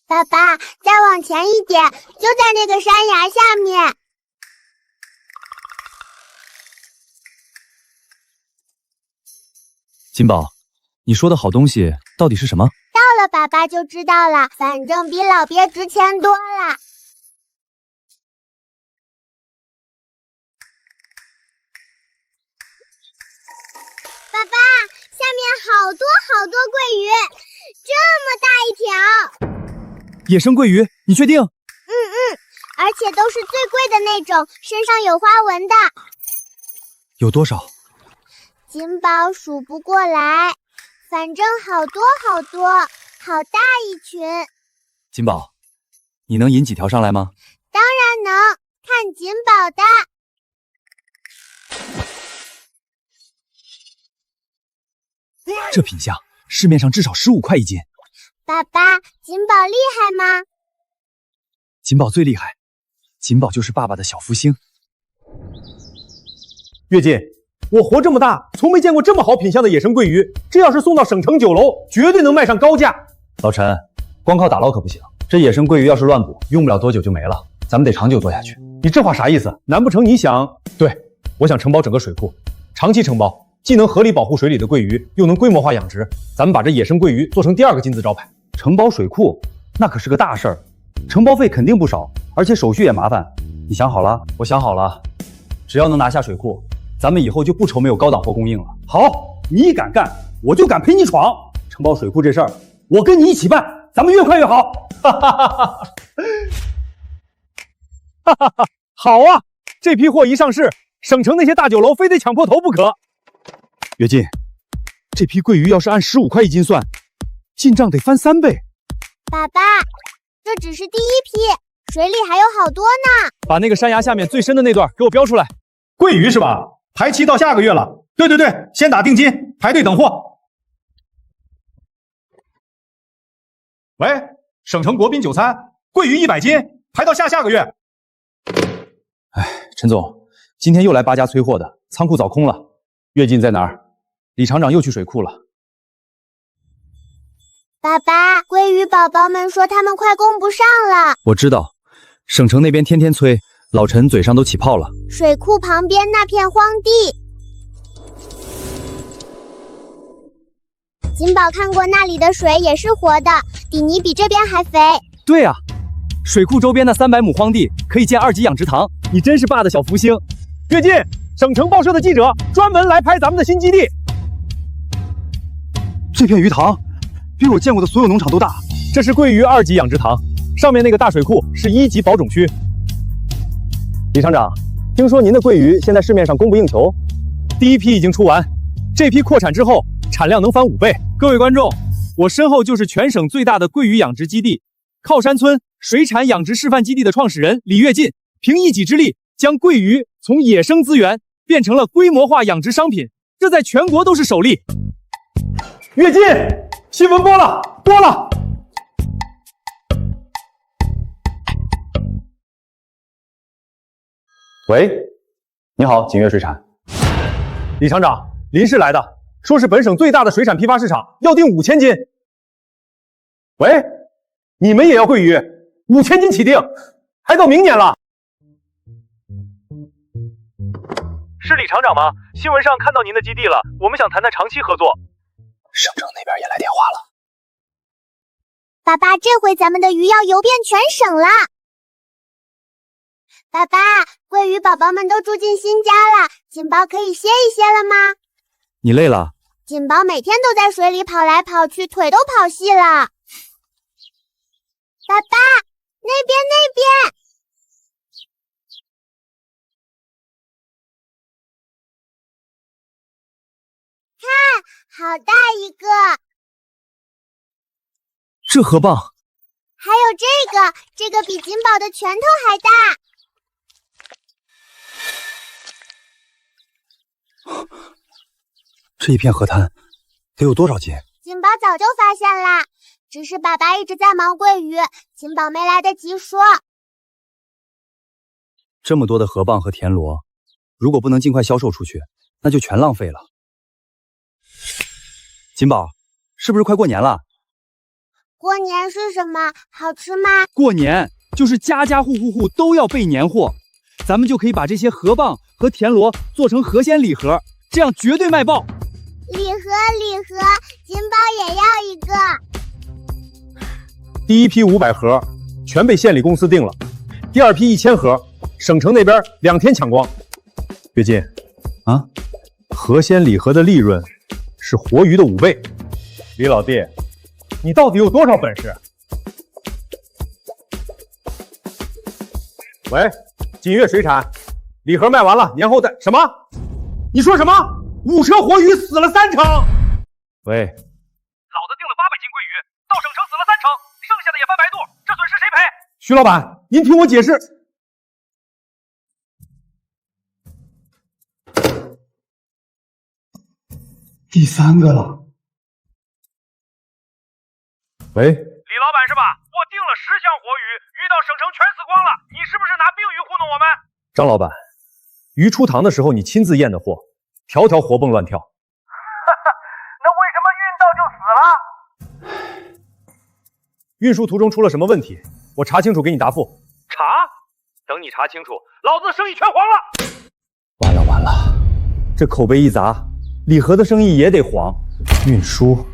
Speaker 1: 爸爸，再往前一点，就在那个山崖下面。
Speaker 2: 金宝，你说的好东西到底是什么？
Speaker 1: 到了爸爸就知道了，反正比老鳖值钱多了。爸爸，下面好多好多桂鱼，这么大一条。
Speaker 2: 野生桂鱼，你确定？
Speaker 1: 而且都是最贵的那种，身上有花纹的。
Speaker 2: 有多少？
Speaker 1: 锦宝数不过来，反正好多好多，好大一群。
Speaker 2: 金宝，你能引几条上来吗？
Speaker 1: 当然能，看锦宝的。
Speaker 2: 这品相，市面上至少15块一斤。
Speaker 1: 爸爸，锦宝厉害吗？
Speaker 2: 锦宝最厉害，锦宝就是爸爸的小福星。
Speaker 4: 跃进，我活这么大，从没见过这么好品相的野生桂鱼，这要是送到省城酒楼，绝对能卖上高价。
Speaker 2: 老陈，光靠打捞可不行，这野生桂鱼要是乱捕，用不了多久就没了，咱们得长久做下去。
Speaker 4: 你这话啥意思？难不成你想……对，我想承包整个水库，长期承包，既能合理保护水里的桂鱼，又能规模化养殖。咱们把这野生桂鱼做成第2个金字招牌。
Speaker 2: 承包水库，那可是个大事儿，承包费肯定不少，而且手续也麻烦。你想好了？我想好了，只要能拿下水库，咱们以后就不愁没有高档货供应了。
Speaker 4: 好，你敢干，我就敢陪你闯。承包水库这事儿，我跟你一起办，咱们越快越好。哈哈哈哈哈哈哈！好啊，这批货一上市，省城那些大酒楼非得抢破头不可。
Speaker 7: 跃进，这批桂鱼要是按15块1斤算，进账得翻3倍。
Speaker 1: 爸爸，这只是第一批，水里还有好多呢。
Speaker 4: 把那个山崖下面最深的那段给我标出来。
Speaker 7: 桂鱼是吧？排期到下个月了。对，先打定金，排队等货。喂，省城国宾酒餐，桂鱼100斤，排到下个月。
Speaker 2: 陈总，今天又来8家催货的，仓库早空了。跃进在哪儿？李厂长又去水库了。
Speaker 1: 爸爸，鲑鱼宝宝们说他们快供不上了。
Speaker 2: 我知道，省城那边天天催，老陈嘴上都起泡了。
Speaker 1: 水库旁边那片荒地，金宝看过那里的水也是活的，底泥比这边还肥。
Speaker 2: 对啊，水库周边的300亩荒地可以建2级养殖塘。你真是爸的小福星。
Speaker 4: 跃进，省城报社的记者专门来拍咱们的新基地。
Speaker 7: 这片鱼塘比我见过的所有农场都大。
Speaker 4: 这是桂鱼2级养殖塘，上面那个大水库是1级保种区。李厂长，听说您的桂鱼现在市面上供不应求，第一批已经出完，这批扩产之后产量能翻5倍。各位观众，我身后就是全省最大的桂鱼养殖基地——靠山村水产养殖示范基地的创始人李跃进，凭一己之力将桂鱼从野生资源变成了规模化养殖商品，这在全国都是首例。跃进，新闻播了。
Speaker 2: 喂，你好，锦悦水产。
Speaker 4: 李厂长，临时来的，说是本省最大的水产批发市场，要订5000斤。喂，你们也要桂鱼？5000斤起订，还到明年了。是李厂长吗？新闻上看到您的基地了，我们想谈谈长期合作。
Speaker 2: 省城那边也来电话了。
Speaker 1: 爸爸，这回咱们的鱼要游遍全省了。爸爸，鲑鱼宝宝们都住进新家了，锦宝可以歇一歇了吗？
Speaker 2: 你累了？
Speaker 1: 锦宝每天都在水里跑来跑去，腿都跑细了。爸爸，那边。看，好大一个。
Speaker 2: 这河蚌。
Speaker 1: 还有这个比锦宝的拳头还大。
Speaker 2: 这一片河滩得有多少斤？
Speaker 1: 锦宝早就发现啦，只是爸爸一直在忙桂鱼，锦宝没来得及说。
Speaker 2: 这么多的河蚌和田螺，如果不能尽快销售出去，那就全浪费了。锦宝，是不是快过年了？
Speaker 1: 过年是什么？好吃吗？
Speaker 2: 过年就是家家户户都要备年货，咱们就可以把这些河蚌和田螺做成河鲜礼盒，这样绝对卖爆。
Speaker 1: 礼盒，锦宝也要一个。
Speaker 4: 第一批500盒全被县里公司订了，第2批1000盒，省城那边2天抢光。跃进，
Speaker 2: 啊，
Speaker 4: 河鲜礼盒的利润是活鱼的5倍。李老弟，你到底有多少本事？喂，锦悦水产，礼盒卖完了，年后再什么？你说什么？5车活鱼死了3成。喂，
Speaker 10: 老子订了800斤桂鱼，到省城死了3成，剩下的也翻白肚，这损失谁赔？
Speaker 4: 徐老板，您听我解释。
Speaker 7: 第3个了。
Speaker 4: 喂，
Speaker 10: 李老板是吧？我订了10箱活鱼，鱼到省城全死光了，你是不是拿病鱼糊弄我们？
Speaker 4: 张老板，鱼出塘的时候你亲自验的货，条条活蹦乱跳。
Speaker 10: 那为什么运到就死了？
Speaker 4: 运输途中出了什么问题？我查清楚给你答复。
Speaker 10: 查？等你查清楚，老子生意全黄了！
Speaker 4: 完了完了，这口碑一砸，礼盒的生意也得黄。运输，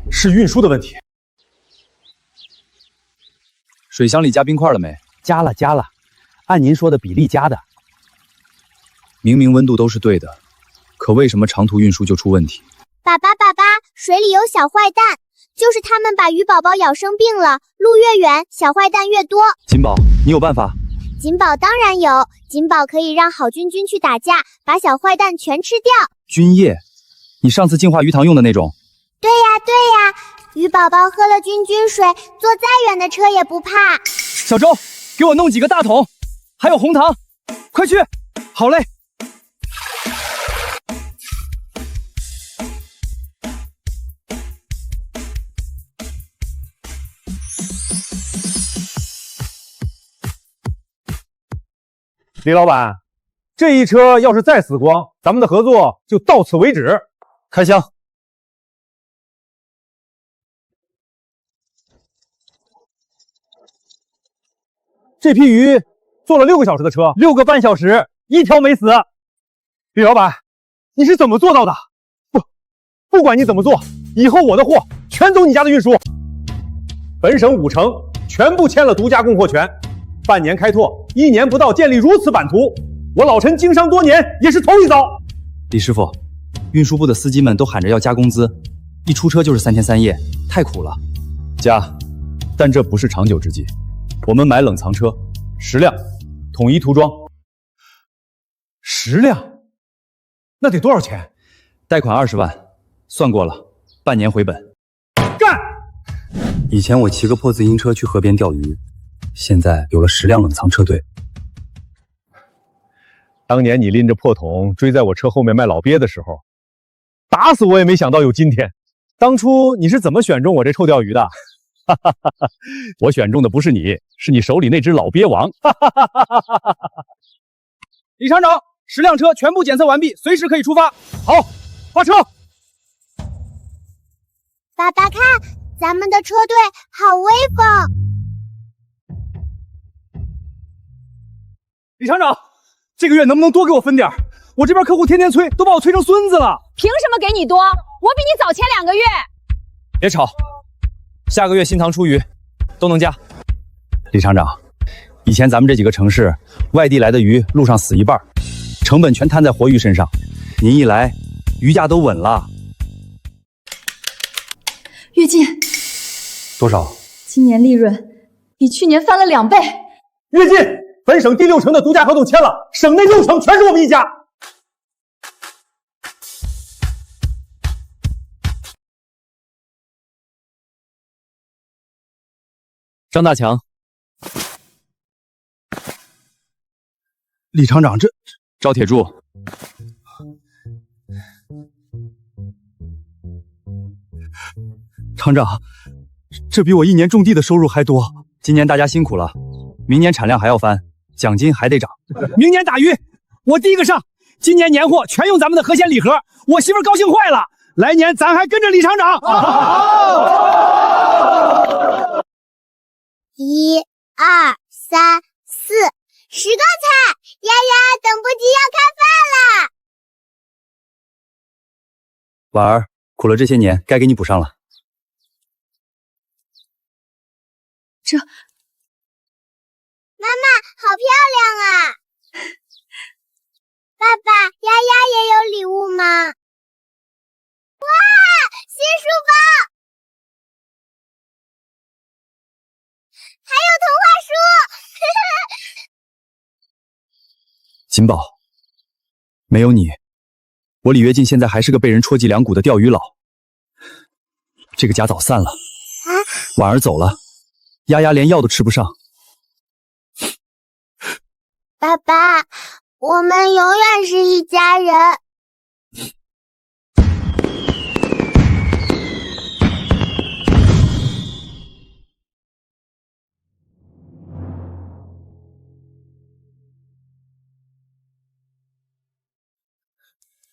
Speaker 4: 是运输的问题。
Speaker 2: 水箱里加冰块了没？
Speaker 7: 加了，按您说的比例加的。
Speaker 2: 明明温度都是对的，可为什么长途运输就出问题？
Speaker 1: 爸爸，水里有小坏蛋，就是他们把鱼宝宝咬生病了，路越远，小坏蛋越多。
Speaker 2: 金宝，你有办法？
Speaker 1: 锦宝当然有，锦宝可以让好菌菌去打架，把小坏蛋全吃掉。
Speaker 2: 菌液？你上次净化鱼塘用的那种？
Speaker 1: 对呀，鱼宝宝喝了菌菌水，坐再远的车也不怕。
Speaker 2: 小周，给我弄几个大桶，还有红糖，快去！好嘞。
Speaker 4: 李老板，这一车要是再死光，咱们的合作就到此为止。
Speaker 2: 开箱。
Speaker 4: 这批鱼坐了6个小时的车，6个半小时，一条没死。李老板，你是怎么做到的？不管你怎么做，以后我的货全走你家的运输。本省5城全部签了独家供货权，半年开拓，1年不到建立如此版图，我老陈经商多年也是头一遭。
Speaker 2: 李师傅，运输部的司机们都喊着要加工资，一出车就是3天3夜，太苦了。加，但这不是长久之计。我们买冷藏车10辆，统一涂装。
Speaker 4: 10辆？那得多少钱？
Speaker 2: 贷款20万，算过了，半年回本。
Speaker 4: 干！
Speaker 2: 以前我骑个破自行车去河边钓鱼，现在有了10辆冷藏车队。
Speaker 4: 当年你拎着破桶追在我车后面卖老鳖的时候，打死我也没想到有今天。当初你是怎么选中我这臭钓鱼的？我选中的不是你，是你手里那只老鳖王。
Speaker 6: 李厂长，10辆车全部检测完毕，随时可以出发。
Speaker 4: 好，发车。
Speaker 1: 爸爸看，咱们的车队好威风。
Speaker 6: 李厂长，这个月能不能多给我分点？我这边客户天天催，都把我催成孙子了。
Speaker 3: 凭什么给你多？我比你早签2个月。
Speaker 2: 别吵，下个月新塘出鱼，都能加。李厂长，以前咱们这几个城市，外地来的鱼路上死一半，成本全摊在活鱼身上。您一来，鱼价都稳了。
Speaker 3: 跃进，
Speaker 2: 多少？
Speaker 3: 今年利润比去年翻了2倍。
Speaker 4: 跃进，本省第6城的独家合同签了，省内6城全是我们一家。
Speaker 2: 张大强，
Speaker 7: 李厂长，这
Speaker 2: 赵铁柱，
Speaker 4: 厂长，这比我1年种地的收入还多。
Speaker 2: 今年大家辛苦了，明年产量还要翻，奖金还得涨。
Speaker 6: 明年打鱼，我第一个上。今年年货全用咱们的河鲜礼盒，我媳妇高兴坏了。来年咱还跟着李厂长。
Speaker 1: 1、2、3、4，10个菜，丫丫等不及要开饭了。
Speaker 2: 婉儿，苦了这些年，该给你补上了。
Speaker 3: 这，
Speaker 1: 妈妈好漂亮啊！爸爸，丫丫也有礼物吗？哇，新书包！还有童话书。
Speaker 2: 锦宝，没有你，我李跃进现在还是个被人戳脊梁骨的钓鱼佬。这个家早散了，婉儿走了，丫丫连药都吃不上。
Speaker 1: 爸爸，我们永远是一家人。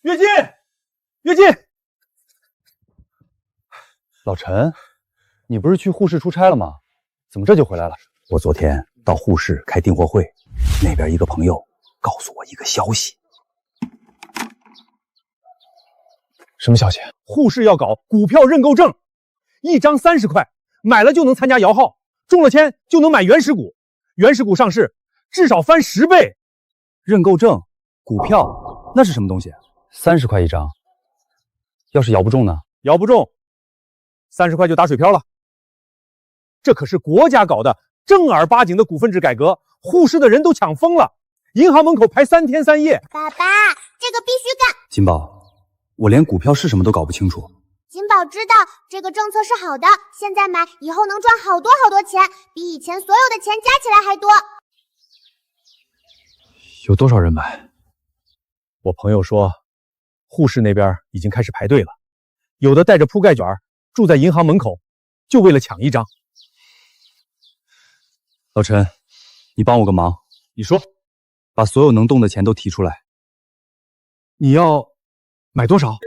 Speaker 4: 跃进，跃进！
Speaker 2: 老陈，你不是去沪市出差了吗？怎么这就回来了？我昨天到沪市开订货会，那边一个朋友告诉我一个消息。
Speaker 4: 什么消息？沪市要搞股票认购证，1张30块，买了就能参加摇号，中了签就能买原始股，原始股上市至少翻10倍。
Speaker 2: 认购证、股票，那是什么东西？30块一张，要是摇不中呢？
Speaker 4: 摇不中，30块就打水漂了。这可是国家搞的正儿八经的股份制改革，沪市的人都抢疯了，银行门口排3天3夜。
Speaker 1: 爸爸，这个必须干。
Speaker 2: 金宝，我连股票是什么都搞不清楚。
Speaker 1: 金宝知道这个政策是好的，现在买以后能赚好多好多钱，比以前所有的钱加起来还多。
Speaker 2: 有多少人买？
Speaker 4: 我朋友说，沪市那边已经开始排队了，有的带着铺盖卷住在银行门口，就为了抢1张。
Speaker 2: 老陈，你帮我个忙。
Speaker 4: 你说，
Speaker 2: 把所有能动的钱都提出来。
Speaker 4: 你要买多少？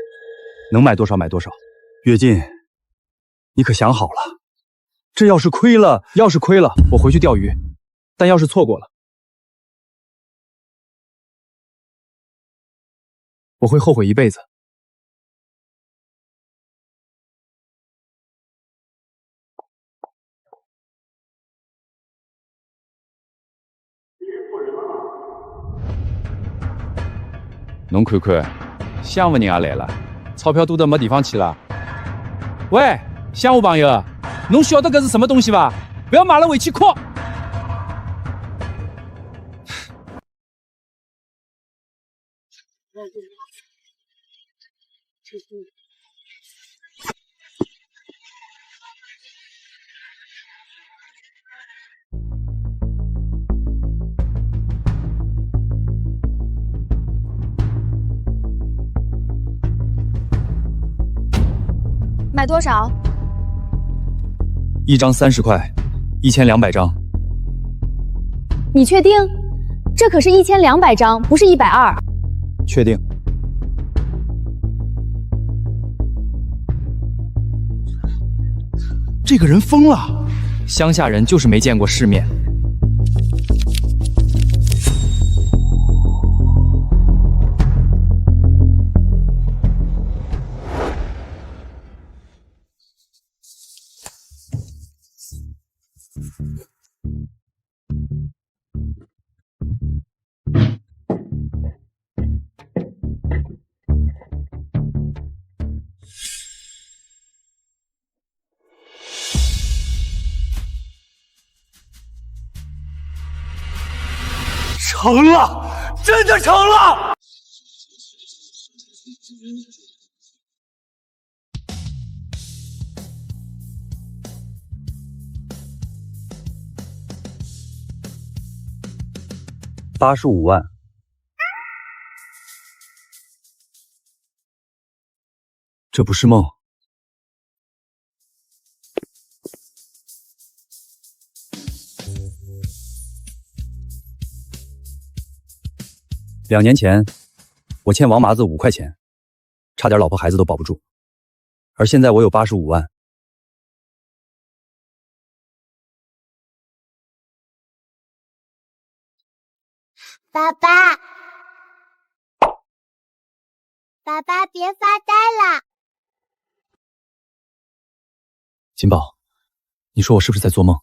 Speaker 2: 能买多少买多少。跃进，你可想好了？这要是亏了，我回去钓鱼；但要是错过了，我会后悔一辈子。
Speaker 9: 侬看看，乡务人也来了，钞票多得没地方去了。喂，乡务朋友，侬晓得搿是什么东西伐？不要买了回去哭。
Speaker 3: 买多少
Speaker 2: ？1张30块，1200张。
Speaker 3: 你确定？这可是1200张，不是120。
Speaker 2: 确定。
Speaker 7: 这个人疯了！
Speaker 2: 乡下人就是没见过世面。
Speaker 4: 成了，真的成了
Speaker 2: ！85万，这不是梦。2年前，我欠王麻子5块钱，差点老婆孩子都保不住。而现在我有85万。
Speaker 1: 爸爸，爸爸别发呆了。
Speaker 2: 金宝，你说我是不是在做梦？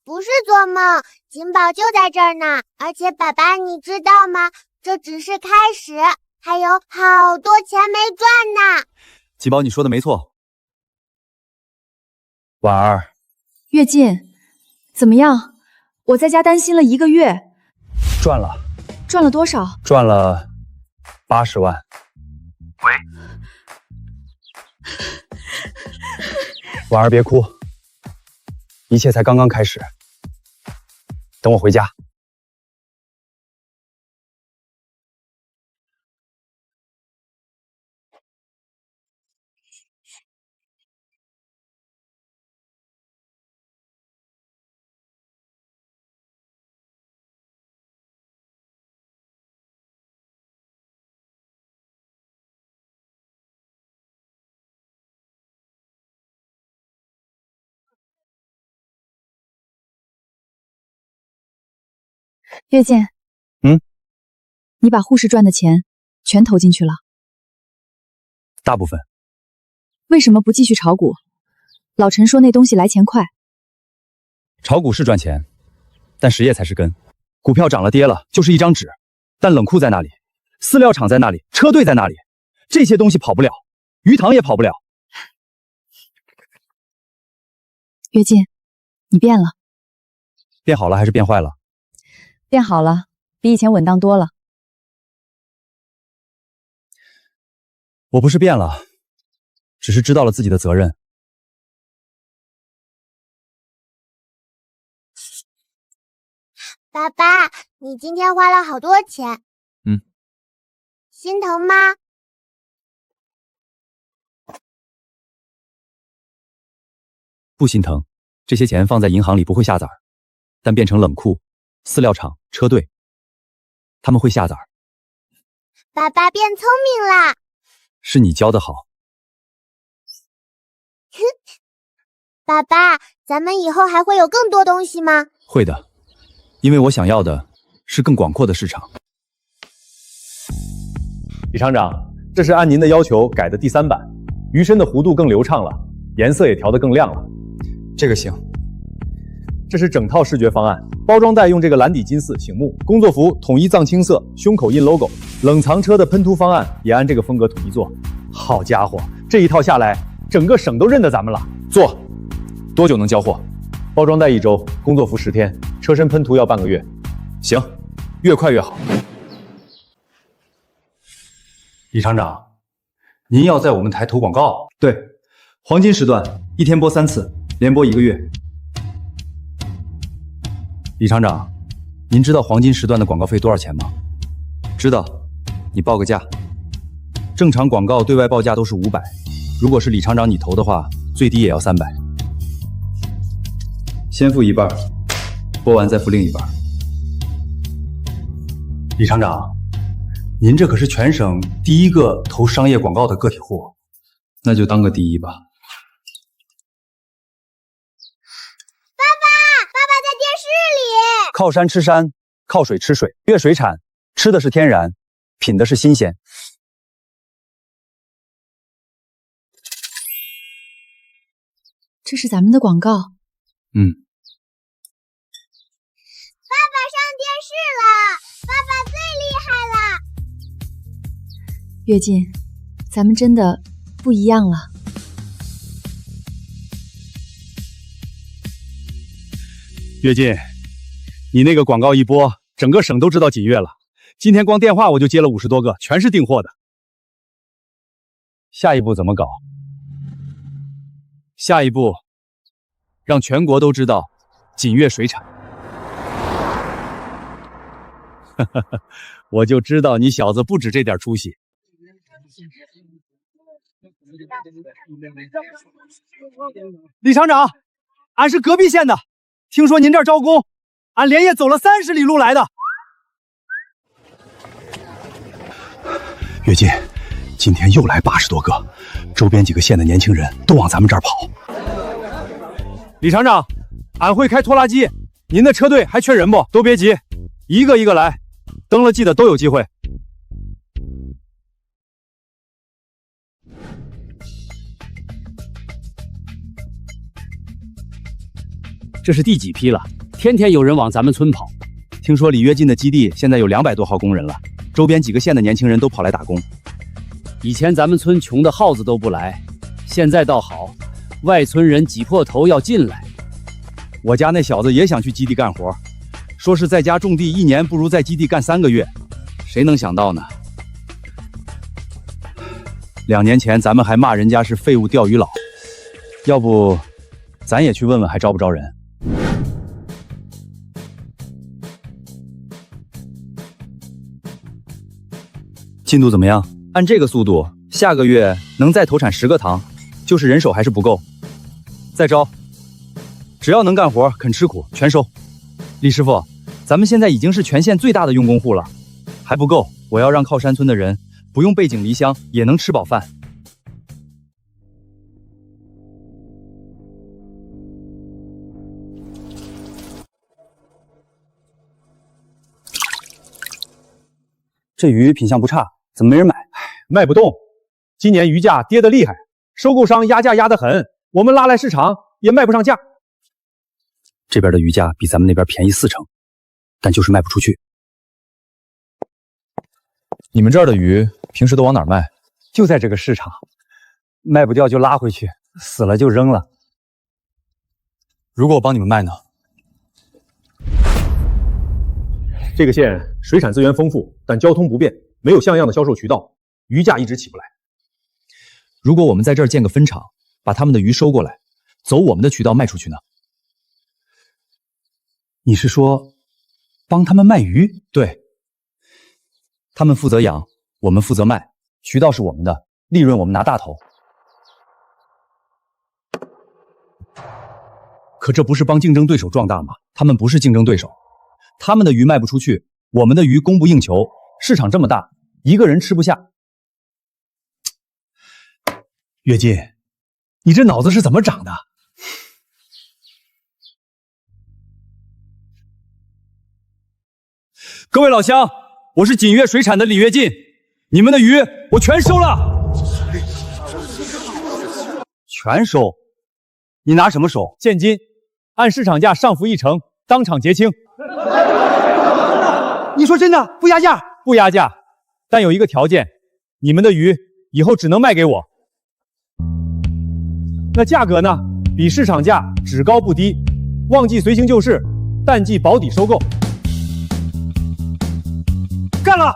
Speaker 1: 不是做梦，金宝就在这儿呢。而且爸爸，你知道吗？这只是开始，还有好多钱没赚呢。
Speaker 2: 金宝，你说的没错。婉儿，
Speaker 3: 跃进，怎么样？我在家担心了1个月。
Speaker 2: 赚了。
Speaker 3: 赚了多少？
Speaker 2: 赚了80万。
Speaker 10: 喂，
Speaker 2: 婉儿别哭，一切才刚刚开始。等我回家。
Speaker 3: 岳剑，你把护士赚的钱全投进去了，
Speaker 2: 大部分。
Speaker 3: 为什么不继续炒股？老陈说那东西来钱快。
Speaker 2: 炒股是赚钱，但实业才是根。股票涨了跌了就是一张纸，但冷库在那里，饲料厂在那里，车队在那里，这些东西跑不了，鱼塘也跑不了。
Speaker 3: 岳剑，你变了。
Speaker 2: 变好了还是变坏了？
Speaker 3: 变好了，比以前稳当多了。
Speaker 2: 我不是变了，只是知道了自己的责任。
Speaker 1: 爸爸，你今天花了好多钱，心疼吗？
Speaker 2: 不心疼，这些钱放在银行里不会下崽儿，但变成冷库、饲料厂、车队，他们会下崽儿。
Speaker 1: 爸爸变聪明了。
Speaker 2: 是你教的好。
Speaker 1: 爸爸，咱们以后还会有更多东西吗？
Speaker 2: 会的，因为我想要的是更广阔的市场。
Speaker 11: 李厂长，这是按您的要求改的第3版，鱼身的弧度更流畅了，颜色也调得更亮了。
Speaker 2: 这个行。
Speaker 11: 这是整套视觉方案，包装袋用这个蓝底金丝醒目，工作服统一藏青色，胸口印 logo， 冷藏车的喷涂方案也按这个风格统一做。好家伙，这一套下来，整个省都认得咱们了。
Speaker 2: 做，多久能交货？
Speaker 11: 包装袋1周，工作服10天，车身喷涂要半个月。
Speaker 2: 行，越快越好。
Speaker 4: 李厂长，您要在我们台投广告？对，黄金时段1天播3次，连播1个月。
Speaker 2: 李厂长，您知道黄金时段的广告费多少钱吗？知道，你报个价。正常广告对外报价都是500，如果是李厂长你投的话，最低也要300。先付一半，播完再付另一半。
Speaker 4: 李厂长，您这可是全省第一个投商业广告的个体户，
Speaker 2: 那就当个第一吧。
Speaker 1: 爸爸在电视里。
Speaker 2: 靠山吃山，靠水吃水，越水产，吃的是天然，品的是新鲜。
Speaker 3: 这是咱们的广告。
Speaker 1: 爸爸上电视了，爸爸最厉害了。
Speaker 3: 岳进，咱们真的不一样了。
Speaker 11: 岳进，你那个广告一播，整个省都知道锦悦了。今天光电话我就接了50多个，全是订货的。
Speaker 2: 下一步怎么搞？下一步，让全国都知道锦悦水产。
Speaker 11: 我就知道你小子不止这点出息。
Speaker 4: 李厂长，俺是隔壁县的，听说您这儿招工，俺连夜走了30里路来的。
Speaker 7: 岳进，今天又来80多个，周边几个县的年轻人都往咱们这儿跑。
Speaker 11: 李厂长，俺会开拖拉机，您的车队还缺人不？都别急，一个一个来，登了记的都有机会。
Speaker 8: 这是第几批了？天天有人往咱们村跑。
Speaker 2: 听说李跃进的基地现在有200多号工人了，周边几个县的年轻人都跑来打工。
Speaker 8: 以前咱们村穷的耗子都不来，现在倒好，外村人挤破头要进来。
Speaker 2: 我家那小子也想去基地干活，说是在家种地1年不如在基地干3个月，谁能想到呢？2年前咱们还骂人家是废物钓鱼佬，要不咱也去问问还招不招人？进度怎么样？按这个速度，下个月能再投产10个塘，就是人手还是不够，再招。只要能干活、肯吃苦，全收。李师傅，咱们现在已经是全县最大的用工户了，还不够。我要让靠山村的人不用背井离乡也能吃饱饭。这鱼品相不差，怎么没人买？
Speaker 11: 卖不动。今年鱼价跌得厉害，收购商压价压得很，我们拉来市场也卖不上价。
Speaker 2: 这边的鱼价比咱们那边便宜4成，但就是卖不出去。
Speaker 11: 你们这儿的鱼平时都往哪儿卖？
Speaker 4: 就在这个市场，卖不掉就拉回去，死了就扔了。
Speaker 2: 如果我帮你们卖呢？
Speaker 11: 这个县水产资源丰富，但交通不便，没有像样的销售渠道，鱼价一直起不来。
Speaker 2: 如果我们在这儿建个分厂，把他们的鱼收过来，走我们的渠道卖出去呢？你是说帮他们卖鱼？对，他们负责养，我们负责卖，渠道是我们的，利润我们拿大头。可这不是帮竞争对手壮大吗？他们不是竞争对手，他们的鱼卖不出去，我们的鱼供不应求，市场这么大，一个人吃不下。
Speaker 4: 跃进，你这脑子是怎么长的？
Speaker 2: 各位老乡，我是锦悦水产的李跃进，你们的鱼我全收了。
Speaker 4: 全收？你拿什么收？
Speaker 11: 现金，按市场价上浮1成，当场结清。
Speaker 4: 你说真的？不压价？
Speaker 11: 不压价，但有一个条件，你们的鱼以后只能卖给我。那价格呢？比市场价只高不低，旺季随行就市，淡季保底收购。
Speaker 4: 干了！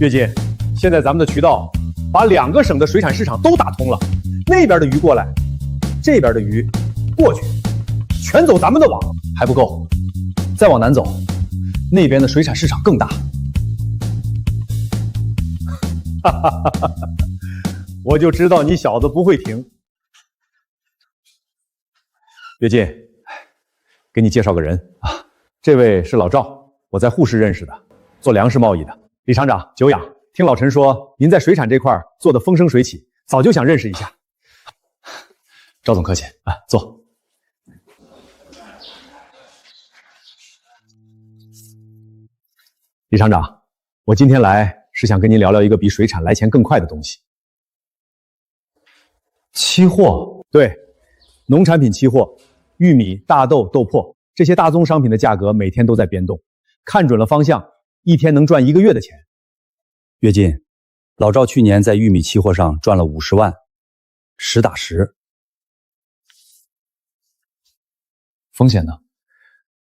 Speaker 11: 跃进，现在咱们的渠道把2个省的水产市场都打通了，那边的鱼过来，这边的鱼过去，全走咱们的网。
Speaker 2: 还不够，再往南走，那边的水产市场更大。
Speaker 11: 我就知道你小子不会停。跃进，给你介绍个人啊，这位是老赵，我在沪市认识的，做粮食贸易的。李厂长，久仰，听老陈说您在水产这块做得风生水起，早就想认识一下。
Speaker 2: 赵总客气啊，坐。
Speaker 11: 李厂长，我今天来是想跟您聊聊一个比水产来钱更快的东西。
Speaker 2: 期货？
Speaker 11: 对，农产品期货，玉米、大豆、豆粕这些大宗商品的价格每天都在变动，看准了方向，一天能赚1个月的钱。
Speaker 2: 跃进，老赵去年在玉米期货上赚了50万，实打实。
Speaker 11: 风险呢？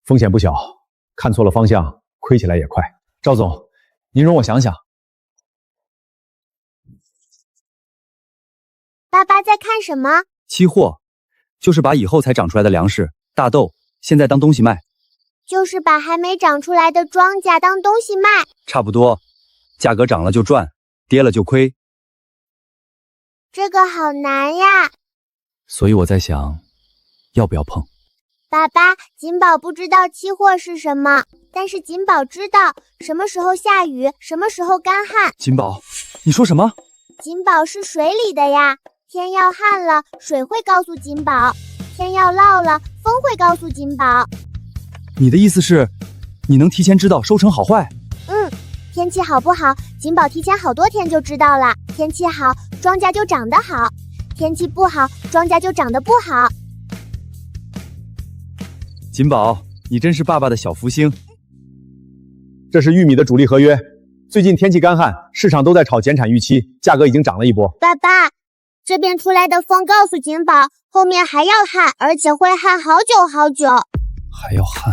Speaker 11: 风险不小，看错了方向，亏起来也快。赵总，您容我想想。
Speaker 1: 爸爸在看什么？
Speaker 2: 期货，就是把以后才长出来的粮食，大豆，现在当东西卖。
Speaker 1: 就是把还没长出来的庄稼当东西卖。
Speaker 2: 差不多，价格涨了就赚，跌了就亏。
Speaker 1: 这个好难呀。
Speaker 2: 所以我在想，要不要碰？
Speaker 1: 爸爸，锦宝不知道期货是什么，但是锦宝知道什么时候下雨，什么时候干旱。
Speaker 2: 锦宝，你说什么？
Speaker 1: 锦宝是水里的呀，天要旱了，水会告诉锦宝；天要涝了，风会告诉锦宝。
Speaker 2: 你的意思是，你能提前知道收成好坏？
Speaker 1: 天气好不好，锦宝提前好多天就知道了。天气好，庄稼就长得好；天气不好，庄稼就长得不好。
Speaker 2: 锦宝，你真是爸爸的小福星。
Speaker 11: 这是玉米的主力合约，最近天气干旱，市场都在炒减产预期，价格已经涨了一波。
Speaker 1: 爸爸，这边出来的风告诉锦宝，后面还要旱，而且会旱好久好久。
Speaker 2: 还要旱？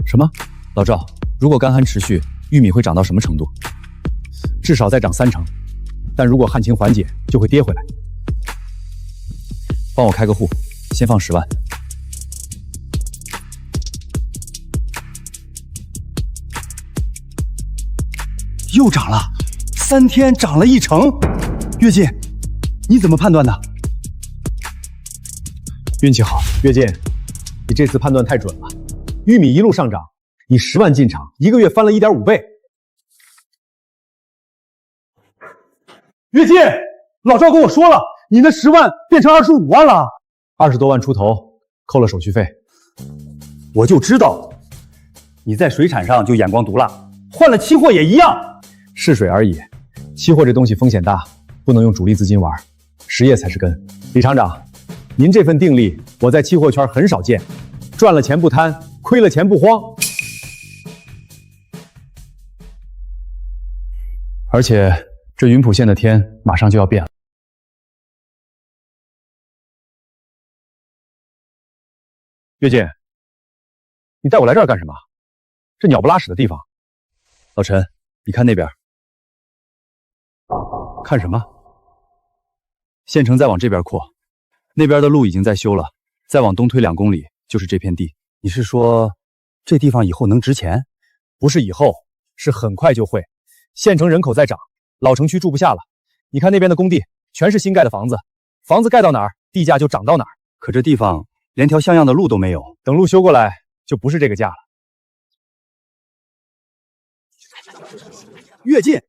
Speaker 2: 什么？老赵，如果干旱持续，玉米会涨到什么程度？
Speaker 11: 至少再涨3成，但如果旱情缓解，就会跌回来。
Speaker 2: 帮我开个户，先放10万。
Speaker 4: 又涨了，3天涨了1成。跃进，你怎么判断的？
Speaker 11: 运气好，跃进，你这次判断太准了。玉米一路上涨，你10万进场，1个月翻了1.5倍。跃进，老赵跟我说了，你那10万变成25万了，20多万出头，扣了手续费。
Speaker 4: 我就知道，你在水产上就眼光毒辣，换了期货也一样。
Speaker 11: 试水而已，期货这东西风险大，不能用主力资金玩，实业才是根。李厂长，您这份定力我在期货圈很少见，赚了钱不贪，亏了钱不慌。而且这云浦县的天马上就要变了。跃进，你带我来这儿干什么？这鸟不拉屎的地方。
Speaker 2: 老陈，你看那边。
Speaker 11: 看什么？
Speaker 2: 县城再往这边扩，那边的路已经在修了，再往东推2公里就是这片地。你是说这地方以后能值钱？
Speaker 11: 不是以后，是很快就会。县城人口在涨，老城区住不下了。你看那边的工地，全是新盖的房子，房子盖到哪儿，地价就涨到哪儿。
Speaker 2: 可这地方连条像样的路都没有，
Speaker 11: 等路修过来，就不是这个价了。
Speaker 4: 跃进，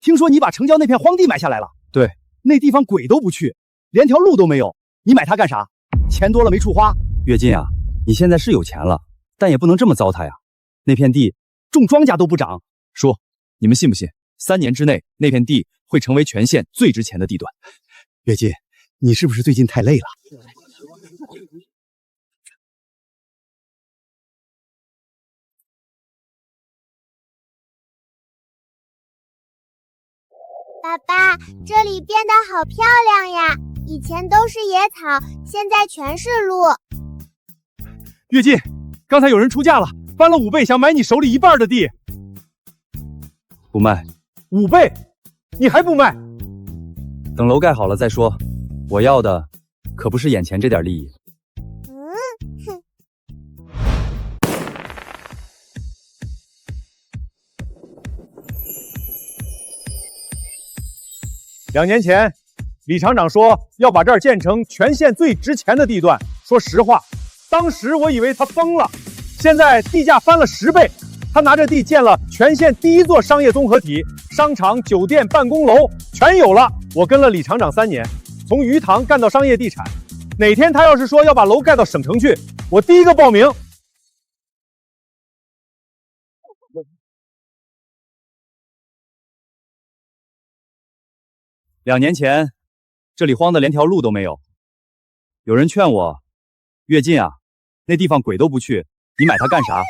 Speaker 4: 听说你把城郊那片荒地买下来了？
Speaker 2: 对，
Speaker 4: 那地方鬼都不去，连条路都没有，你买它干啥？钱多了没处花。
Speaker 2: 跃进啊，你现在是有钱了，但也不能这么糟蹋呀。那片地
Speaker 4: 种庄稼都不长。
Speaker 2: 说，你们信不信？3年之内，那片地会成为全县最值钱的地段。
Speaker 7: 跃进，你是不是最近太累了？
Speaker 1: 爸爸，这里变得好漂亮呀！以前都是野草，现在全是路。
Speaker 4: 跃进，刚才有人出价了，翻了5倍，想买你手里1半的地。
Speaker 2: 不卖。
Speaker 4: 5倍？你还不卖？
Speaker 2: 等楼盖好了再说。我要的可不是眼前这点利益。
Speaker 11: 2年前，李厂长说要把这儿建成全县最值钱的地段。说实话，当时我以为他疯了。现在地价翻了10倍，他拿着地建了全县第1座商业综合体，商场、酒店、办公楼全有了。我跟了李厂长3年，从鱼塘干到商业地产。哪天他要是说要把楼盖到省城去，我第一个报名。
Speaker 2: 2年前，这里荒的连条路都没有。有人劝我，跃进啊，那地方鬼都不去，你买它干啥？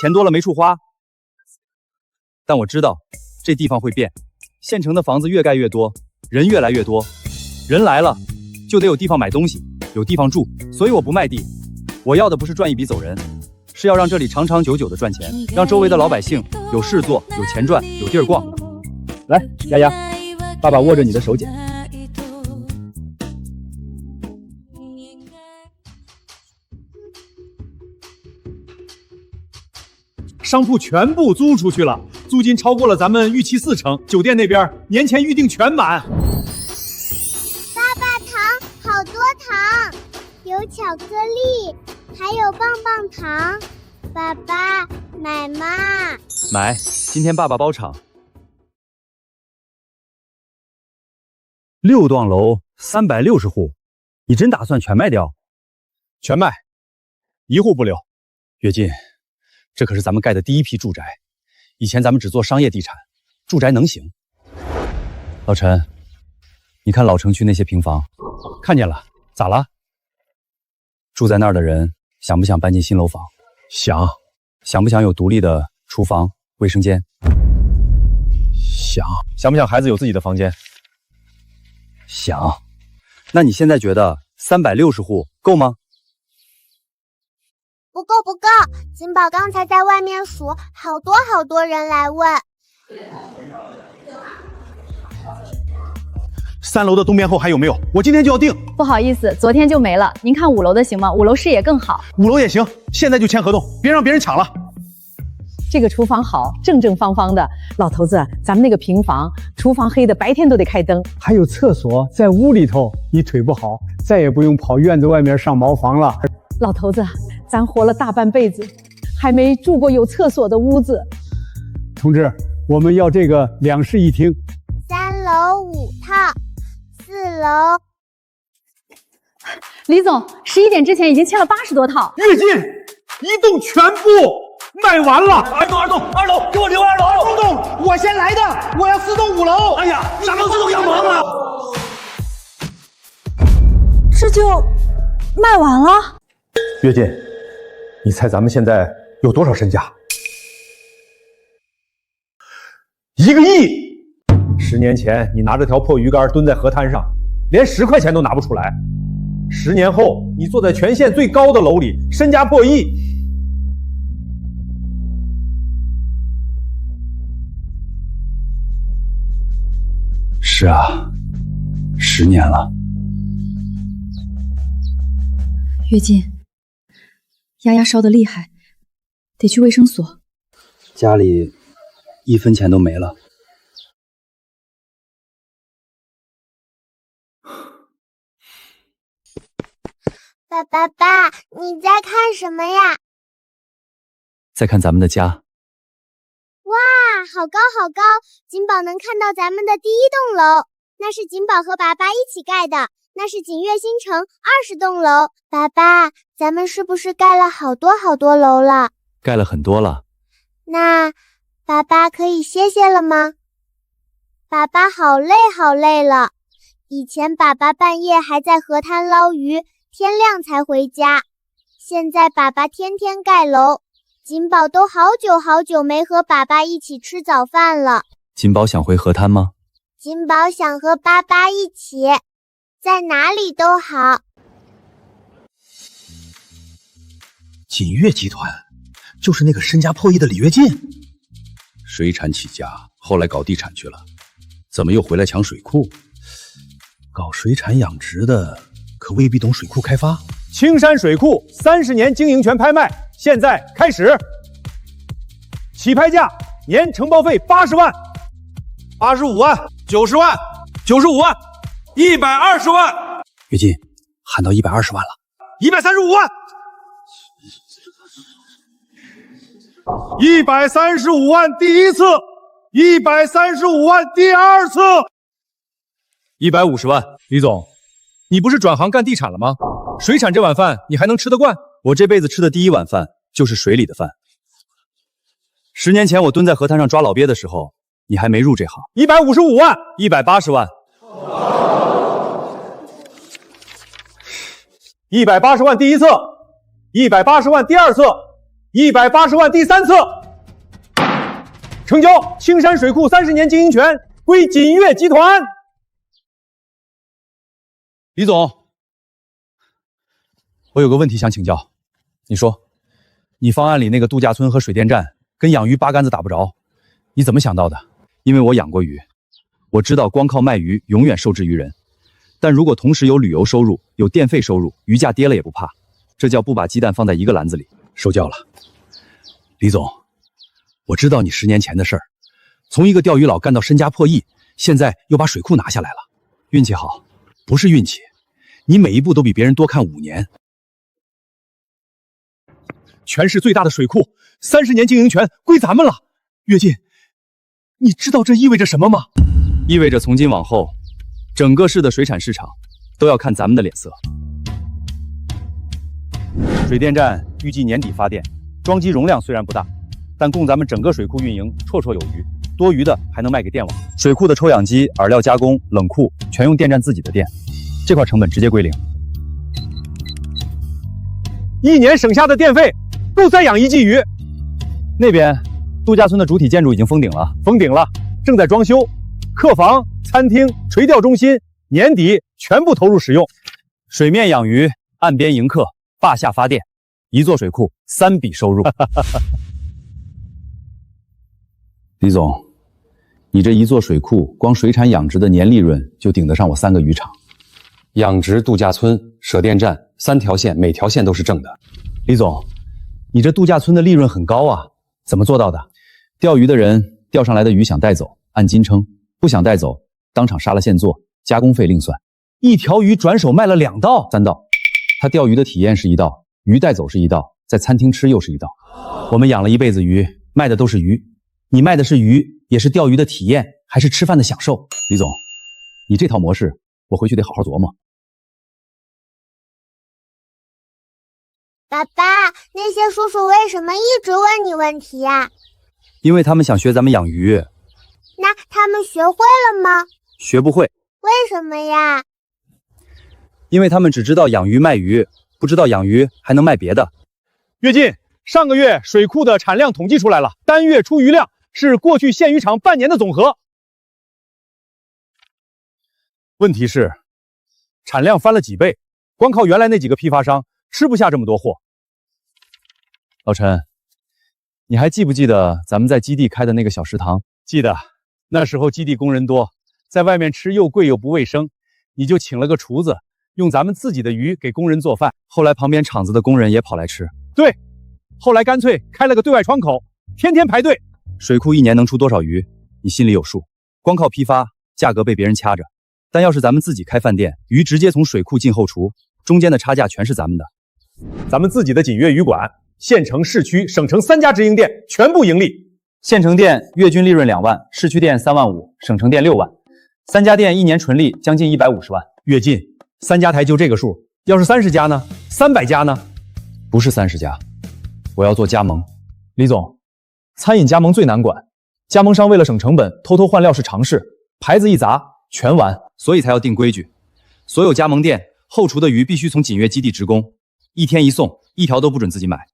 Speaker 2: 钱多了没处花。但我知道，这地方会变，县城的房子越盖越多，人越来越多，人来了，就得有地方买东西，有地方住，所以我不卖地。我要的不是赚一笔走人，是要让这里长长久久的赚钱，让周围的老百姓有事做，有钱赚，有地儿逛。
Speaker 11: 来，丫丫。爸爸握着你的手剪。
Speaker 4: 商铺全部租出去了，租金超过了咱们预期4成。酒店那边年前预定全满。
Speaker 1: 爸爸，糖，好多糖，有巧克力，还有棒棒糖。爸爸，买嘛？
Speaker 2: 买，今天爸爸包场。6幢楼，360户，你真打算全卖掉？
Speaker 11: 全卖，1户不留。
Speaker 2: 跃进，这可是咱们盖的第1批住宅，以前咱们只做商业地产，住宅能行？老陈，你看老城区那些平房，
Speaker 11: 看见了，咋了？
Speaker 2: 住在那儿的人想不想搬进新楼房？
Speaker 11: 想。
Speaker 2: 想不想有独立的厨房、卫生间？
Speaker 11: 想。想不想孩子有自己的房间？
Speaker 2: 想。那你现在觉得360户够吗？
Speaker 1: 不够不够，金宝刚才在外面数，好多人来问。
Speaker 7: 3楼的东边后还有没有？我今天就要定。
Speaker 3: 不好意思，昨天就没了。您看5楼的行吗？5楼视野更好。
Speaker 7: 5楼也行，现在就签合同，别让别人抢了。
Speaker 5: 这个厨房好，正正方方的。老头子，咱们那个平房，厨房黑的，白天都得开灯。
Speaker 12: 还有厕所在屋里头，你腿不好，再也不用跑院子外面上茅房了。
Speaker 5: 老头子，咱活了大半辈子，还没住过有厕所的屋子。
Speaker 12: 同志，我们要这个2室1厅。
Speaker 1: 3楼5套，4楼。
Speaker 3: 李总，11点之前已经签了80多套。
Speaker 4: 跃进，一栋全部。卖完了。
Speaker 7: 二栋，给我留2楼。
Speaker 4: 东东，我先来的，我要4栋5楼。
Speaker 7: 哎呀，啥时候自动阳忙啊？
Speaker 3: 这就卖完了？
Speaker 11: 跃进，你猜咱们现在有多少身价？1个亿！10年前你拿着条破鱼竿蹲在河滩上，连10块钱都拿不出来。10年后，你坐在全县最高的楼里，身家破亿。
Speaker 2: 是啊，10年了。
Speaker 3: 跃进，丫丫烧得厉害，得去卫生所。
Speaker 2: 家里1分钱都没了。
Speaker 1: 爸，你在看什么呀？
Speaker 2: 再看咱们的家。
Speaker 1: 哇，好高好高！锦宝能看到咱们的第1栋楼，那是锦宝和爸爸一起盖的，那是锦悦新城20栋楼。爸，咱们是不是盖了好多好多楼了？
Speaker 2: 盖了很多了。
Speaker 1: 那爸可以歇歇了吗？爸好累好累了。以前爸半夜还在河滩捞鱼，天亮才回家。现在爸天天盖楼，锦宝都好久没和爸一起吃早饭了。
Speaker 2: 锦宝想回河滩吗？
Speaker 1: 锦宝想和爸一起，在哪里都好。
Speaker 7: 锦悦集团就是那个身家破亿的李跃进。
Speaker 9: 水产起家，后来搞地产去了，怎么又回来抢水库？
Speaker 7: 搞水产养殖的可未必懂水库开发。
Speaker 11: 青山水库30年经营权拍卖现在开始，起拍价年承包费80万
Speaker 4: ，85万，90万，95万，120万。
Speaker 2: 跃进，喊到120万了。
Speaker 4: 135万，135万第一次，135万第2次
Speaker 11: ，150万。李总，你不是转行干地产了吗？水产这碗饭你还能吃得惯？
Speaker 2: 我这辈子吃的第1碗饭就是水里的饭。10年前我蹲在河滩上抓老鳖的时候，你还没入这行。
Speaker 11: 155万
Speaker 2: ，180万
Speaker 11: ，180万第一次，180万第2次，180万第3次，成交！青山水库30年经营权归锦悦集团。
Speaker 2: 李总，我有个问题想请教。你说，你方案里那个度假村和水电站跟养鱼八竿子打不着，你怎么想到的？因为我养过鱼，我知道光靠卖鱼永远受制于人，但如果同时有旅游收入、有电费收入，鱼价跌了也不怕，这叫不把鸡蛋放在一个篮子里。受教了，李总，我知道你10年前的事儿，从一个钓鱼佬干到身家破亿，现在又把水库拿下来了，运气好。不是运气，你每一步都比别人多看5年。
Speaker 11: 全市最大的水库，30年经营权归咱们了。跃进，你知道这意味着什么吗？
Speaker 2: 意味着从今往后，整个市的水产市场都要看咱们的脸色。水电站预计年底发电，装机容量虽然不大，但供咱们整个水库运营绰绰有余。多余的还能卖给电网。水库的抽氧机、饵料加工、冷库全用电站自己的电，这块成本直接归零。
Speaker 11: 1年省下的电费够再养1季鱼。
Speaker 2: 那边度假村的主体建筑已经封顶了，
Speaker 11: 正在装修，客房、餐厅、垂钓中心年底全部投入使用。
Speaker 2: 水面养鱼，岸边迎客，坝下发电，一座水库3笔收入。李总，你这一座水库，光水产养殖的年利润就顶得上我3个渔场。
Speaker 13: 养殖、度假村、舍电站3条线，每条线都是正的。
Speaker 2: 李总，你这度假村的利润很高啊，怎么做到的？钓鱼的人钓上来的鱼想带走，按斤称；不想带走，当场杀了现做，加工费另算。一条鱼转手卖了2道、3道，他钓鱼的体验是1道，鱼带走是1道，在餐厅吃又是1道。我们养了一辈子鱼，卖的都是鱼。你卖的是鱼，也是钓鱼的体验，还是吃饭的享受？李总，你这套模式，我回去得好好琢磨。
Speaker 1: 爸爸，那些叔叔为什么一直问你问题呀？
Speaker 2: 因为他们想学咱们养鱼。
Speaker 1: 那他们学会了吗？
Speaker 2: 学不会。
Speaker 1: 为什么呀？
Speaker 2: 因为他们只知道养鱼卖鱼，不知道养鱼还能卖别的。
Speaker 11: 跃进，上个月水库的产量统计出来了，单月出鱼量是过去限渔场半年的总和。问题是，产量翻了几倍，光靠原来那几个批发商吃不下这么多货。
Speaker 8: 老陈，你还记不记得咱们在基地开的那个小食堂？
Speaker 11: 记得，那时候基地工人多，在外面吃又贵又不卫生，你就请了个厨子，用咱们自己的鱼给工人做饭。
Speaker 2: 后来旁边厂子的工人也跑来吃。
Speaker 11: 对，后来干脆开了个对外窗口，天天排队。
Speaker 2: 水库一年能出多少鱼，你心里有数。光靠批发，价格被别人掐着。但要是咱们自己开饭店，鱼直接从水库进后厨，中间的差价全是咱们的。
Speaker 11: 咱们自己的锦悦鱼馆，县城、市区、省城3家直营店全部盈利。
Speaker 2: 县城店月均利润2万，市区店3万5，省城店6万，3家店一年纯利将近150万。
Speaker 11: 跃进，3家台就这个数，要是30家呢？300家呢？
Speaker 8: 不是30家，我要做加盟。李总，餐饮加盟最难管，加盟商为了省成本，偷偷换料是常事，牌子一砸全完，
Speaker 2: 所以才要定规矩。所有加盟店后厨的鱼必须从锦悦基地直供，1天1送，1条都不准自己买。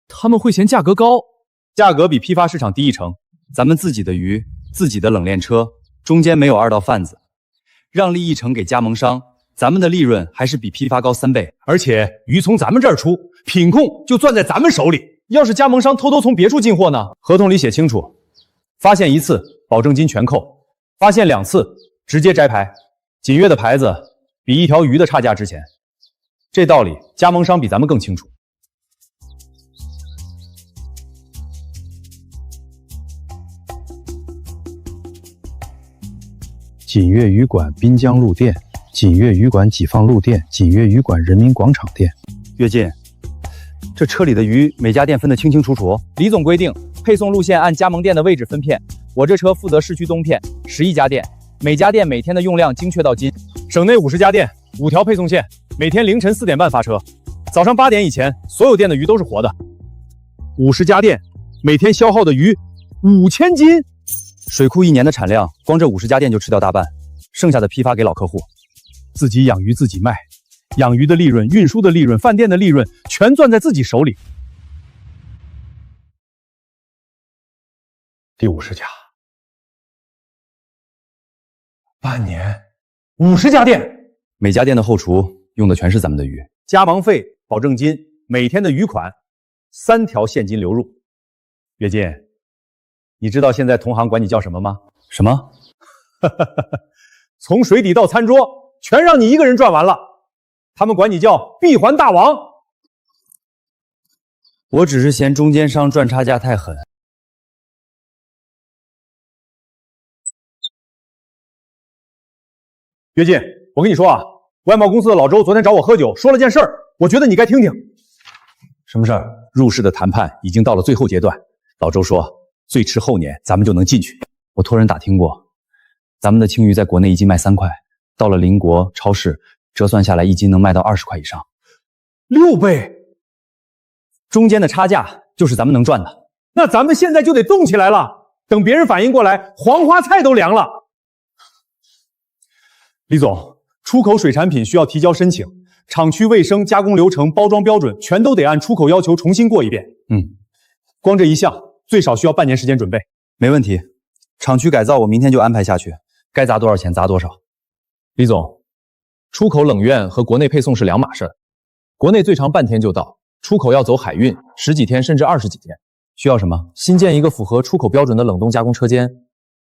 Speaker 8: 他们会嫌价格高？
Speaker 2: 价格比批发市场低1成。咱们自己的鱼，自己的冷链车，中间没有2道贩子，让利1成给加盟商，咱们的利润还是比批发高3倍。
Speaker 11: 而且鱼从咱们这儿出，品控就攥在咱们手里。
Speaker 8: 要是加盟商偷偷从别处进货呢？合同里写清楚，发现1次保证金全扣，发现2次直接摘牌。锦悦的牌子比1条鱼的差价值钱，这道理加盟商比咱们更清楚。
Speaker 7: 锦悦鱼馆滨江路店、锦悦鱼馆己放路店、锦悦鱼馆人民广场店。
Speaker 2: 跃进，这车里的鱼每家店分得清清楚楚。
Speaker 8: 李总规定，配送路线按加盟店的位置分片。我这车负责市区东片，11家店，每家店每天的用量精确到斤。
Speaker 11: 省内50家店，5条配送线，每天凌晨4点半发车，早上8点以前，所有店的鱼都是活的。50家店，每天消耗的鱼5000斤。
Speaker 2: 水库1年的产量，光这50家店就吃掉大半，剩下的批发给老客户。
Speaker 11: 自己养鱼自己卖，养鱼的利润、运输的利润、饭店的利润，全攥在自己手里。第50家，半年50家店，
Speaker 2: 每家店的后厨用的全是咱们的鱼，
Speaker 11: 加盟费、保证金、每天的鱼款，3条现金流入。跃进，你知道现在同行管你叫什么吗？
Speaker 2: 什么？
Speaker 11: 从水底到餐桌，全让你一个人赚完了。他们管你叫闭环大王。
Speaker 2: 我只是嫌中间商赚差价太狠。
Speaker 11: 跃进，我跟你说啊，外贸公司的老周昨天找我喝酒，说了件事儿，我觉得你该听听。
Speaker 2: 什么事儿？
Speaker 11: 入市的谈判已经到了最后阶段，老周说最迟后年咱们就能进去。
Speaker 2: 我托人打听过，咱们的青鱼在国内1斤卖3块，到了邻国超市折算下来1斤能卖到20块以上
Speaker 11: ，6倍。
Speaker 2: 中间的差价就是咱们能赚的。
Speaker 11: 那咱们现在就得动起来了，等别人反应过来，黄花菜都凉了。李总，出口水产品需要提交申请，厂区卫生、加工流程、包装标准全都得按出口要求重新过一遍。光这一项最少需要半年时间准备。
Speaker 2: 没问题，厂区改造我明天就安排下去，该砸多少钱砸多少。
Speaker 8: 李总，出口冷链和国内配送是2码事，国内最长半天就到，出口要走海运，10几天甚至20几天。
Speaker 2: 需要什么？
Speaker 8: 新建一个符合出口标准的冷冻加工车间，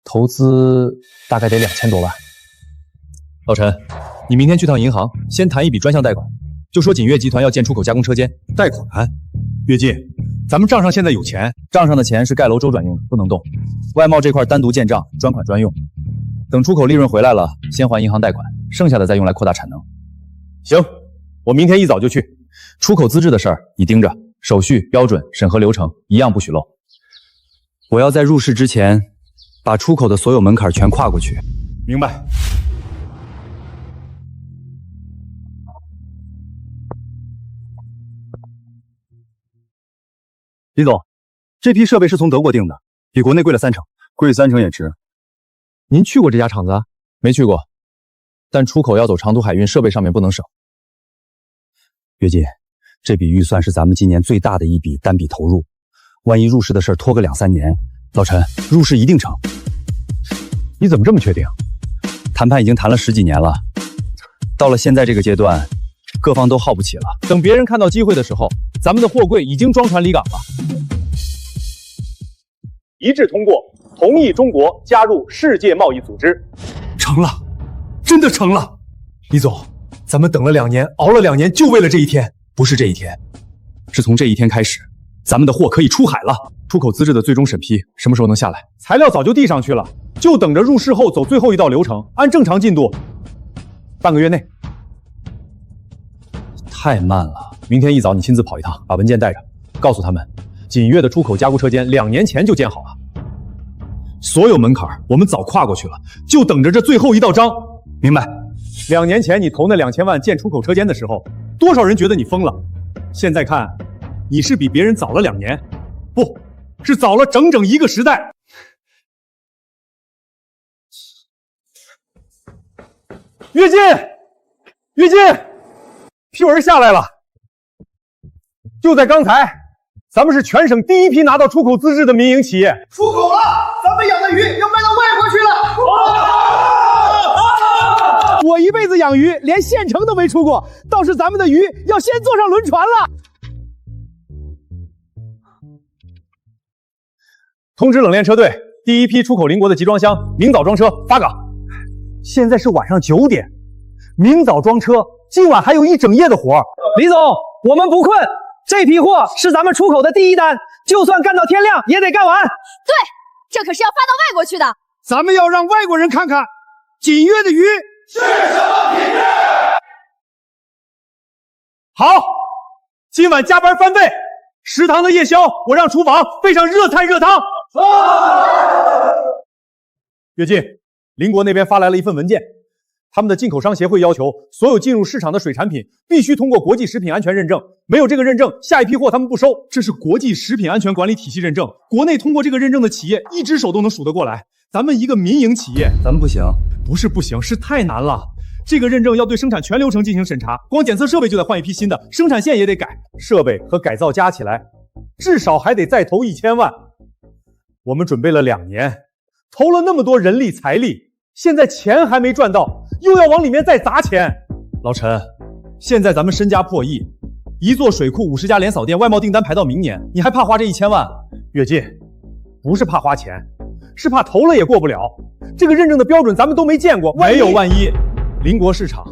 Speaker 8: 投资大概得2000多万。老陈，你明天去趟银行，先谈一笔专项贷款，就说锦悦集团要建出口加工车间。
Speaker 11: 贷款？跃进，咱们账上现在有钱，
Speaker 2: 账上的钱是盖楼周转用的，不能动。外贸这块单独建账，专款专用。等出口利润回来了，先还银行贷款，剩下的再用来扩大产能。
Speaker 11: 行，我明天一早就去。
Speaker 2: 出口资质的事儿你盯着，手续、标准、审核流程一样不许漏。我要在入市之前，把出口的所有门槛全跨过去。
Speaker 11: 明白。
Speaker 2: 李总，这批设备是从德国订的，比国内贵了3成，贵3成也值。
Speaker 8: 您去过这家厂子？没去过，但出口要走长途海运，设备上面不能省。
Speaker 2: 跃进，这笔预算是咱们今年最大的一笔单笔投入，万一入市的事拖个2、3年，老陈，入市一定成。
Speaker 8: 你怎么这么确定？
Speaker 2: 谈判已经谈了10几年了，到了现在这个阶段，各方都耗不起了。
Speaker 8: 等别人看到机会的时候，咱们的货柜已经装船离港了。一致通过，同意中国加入世界贸易组织。
Speaker 11: 成了，真的成了！李总，咱们等了2年，熬了2年，就为了这一天。不是这一天，
Speaker 2: 是从这一天开始，咱们的货可以出海了。
Speaker 8: 出口资质的最终审批什么时候能下来？材料早就递上去了，就等着入市后走最后一道流程，按正常进度，半个月内。
Speaker 2: 太慢了，
Speaker 8: 明天一早你亲自跑一趟，把文件带着，告诉他们，锦悦的出口加固车间2年前就建好了，所有门槛我们早跨过去了，就等着这最后一道章。
Speaker 2: 明白。
Speaker 8: 2年前你投那2000万建出口车间的时候，多少人觉得你疯了？现在看，你是比别人早了2年，不是早了整整1个时代。跃进，跃进，批文下来了。就在刚才，咱们是全省第一批拿到出口资质的民营企业。
Speaker 14: 出口了，咱们养的鱼要卖到外国去了。
Speaker 6: 我一辈子养鱼，连县城都没出过，倒是咱们的鱼要先坐上轮船了。
Speaker 8: 通知冷链车队，第一批出口邻国的集装箱明早装车发港。
Speaker 4: 现在是晚上9点，明早装车，今晚还有一整夜的活。
Speaker 6: 李总，我们不困，这批货是咱们出口的第一单，就算干到天亮也得干完。
Speaker 3: 对，这可是要发到外国去的。
Speaker 4: 咱们要让外国人看看锦悦的鱼是什么品质。
Speaker 8: 好，今晚加班翻倍，食堂的夜宵我让厨房备上热菜热汤。跃进，邻国那边发来了一份文件，他们的进口商协会要求所有进入市场的水产品必须通过国际食品安全认证，没有这个认证，下一批货他们不收。这是国际食品安全管理体系认证，国内通过这个认证的企业一只手都能数得过来。咱们一个民营企业，
Speaker 2: 咱们不行。
Speaker 8: 不是不行，是太难了。这个认证要对生产全流程进行审查，光检测设备就得换一批新的，生产线也得改，设备和改造加起来，至少还得再投1000万。我们准备了2年，投了那么多人力财力，现在钱还没赚到，又要往里面再砸钱。老陈，现在咱们身家破亿，一座水库50家连锁店，外贸订单排到明年，你还怕花这1000万？跃进，不是怕花钱，是怕投了也过不了。这个认证的标准咱们都没见过，没有万一。邻国市场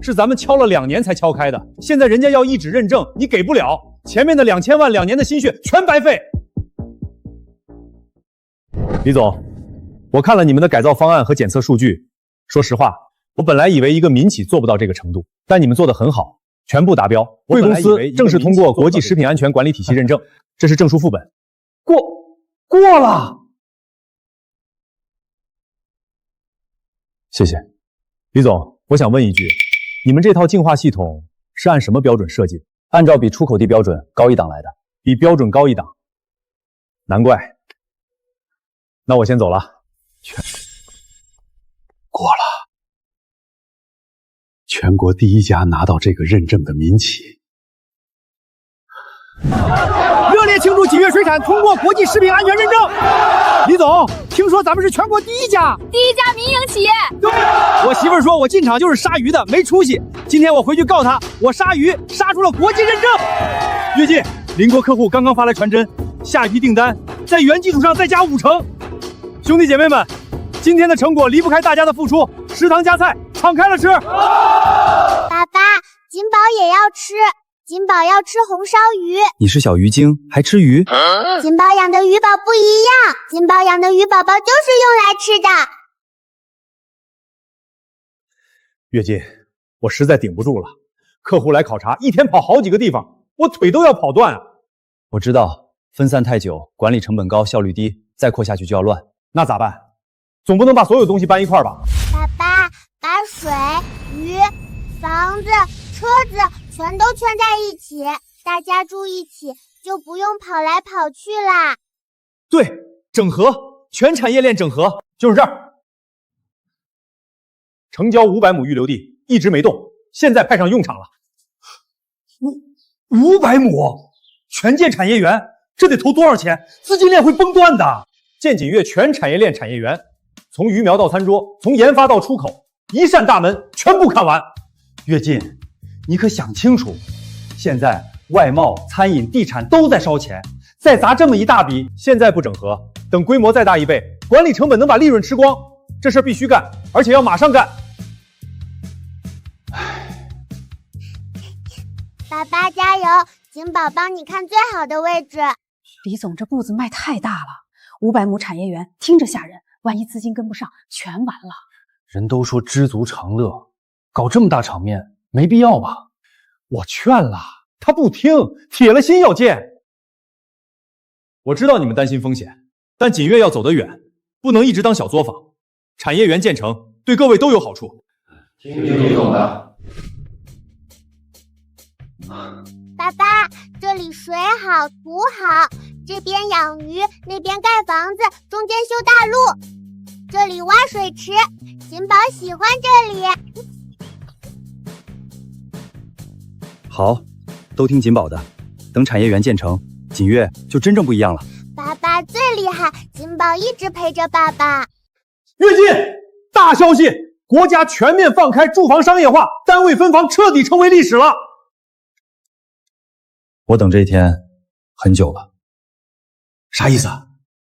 Speaker 8: 是咱们敲了2年才敲开的，现在人家要一纸认证，你给不了，前面的2000万2年的心血全白费。李总，我看了你们的改造方案和检测数据，说实话，我本来以为一个民企做不到这个程度，但你们做得很好，全部达标。贵公司正式通过国际食品安全管理体系认证，这是证书副本，过了。谢谢，李总，我想问一句，你们这套净化系统是按什么标准设计的？
Speaker 2: 按照比出口地标准高一档来的。
Speaker 8: 比标准高一档，难怪。那我先走了。
Speaker 7: 过了，全国第一家拿到这个认证的民企。
Speaker 6: 热烈庆祝锦悦水产通过国际食品安全认证！李总，听说咱们是全国第一家
Speaker 3: 民营企业。
Speaker 6: 对，我媳妇儿说我进厂就是杀鱼的，没出息。今天我回去告她，我杀鱼杀出了国际认证。跃进，邻国客户刚刚发来传真，下一批订单在原基础上再加5成。兄弟姐妹们，今天的成果离不开大家的付出，食堂加菜，敞开了吃。
Speaker 1: 爸爸，锦宝也要吃。锦宝要吃红烧鱼。
Speaker 2: 你是小鱼精，还吃鱼？
Speaker 1: 锦宝养的鱼宝不一样，锦宝养的鱼宝宝就是用来吃的。
Speaker 8: 跃进，我实在顶不住了，客户来考察，一天跑好几个地方，我腿都要跑断啊！
Speaker 2: 我知道，分散太久，管理成本高，效率低，再扩下去就要乱。
Speaker 8: 那咋办？总不能把所有东西搬一块吧？
Speaker 1: 爸爸，把水、鱼、房子、车子全都圈在一起，大家住一起，就不用跑来跑去啦。
Speaker 11: 对，整合，全产业链整合，就是这儿。成交500亩预留地一直没动，现在派上用场了。
Speaker 4: 500亩，全建产业园，这得投多少钱？资金链会崩断的。
Speaker 11: 建锦悦全产业链产业园，从鱼苗到餐桌，从研发到出口，一扇大门全部看完。
Speaker 4: 跃进，你可想清楚，现在外贸、餐饮、地产都在烧钱，再砸这么一大笔，
Speaker 11: 现在不整合，等规模再大1倍，管理成本能把利润吃光。这事儿必须干，而且要马上干。
Speaker 1: 爸爸加油，景宝帮你看最好的位置。
Speaker 3: 李总这步子迈太大了，500亩产业园听着吓人，万一资金跟不上，全完了。
Speaker 2: 人都说知足常乐，搞这么大场面没必要吧？
Speaker 11: 我劝了，他不听，铁了心要建。我知道你们担心风险，但锦悦要走得远，不能一直当小作坊。产业园建成对各位都有好处。
Speaker 13: 听李总的。
Speaker 1: 爸爸，这里水好土好，这边养鱼，那边盖房子，中间修大路，这里挖水池，锦宝喜欢这里。
Speaker 2: 好，都听锦宝的，等产业园建成，锦悦就真正不一样了。
Speaker 1: 爸爸最厉害，锦宝一直陪着爸爸。
Speaker 11: 跃进，大消息！国家全面放开住房商业化，单位分房彻底成为历史了。
Speaker 2: 我等这一天很久了。
Speaker 11: 啥意思？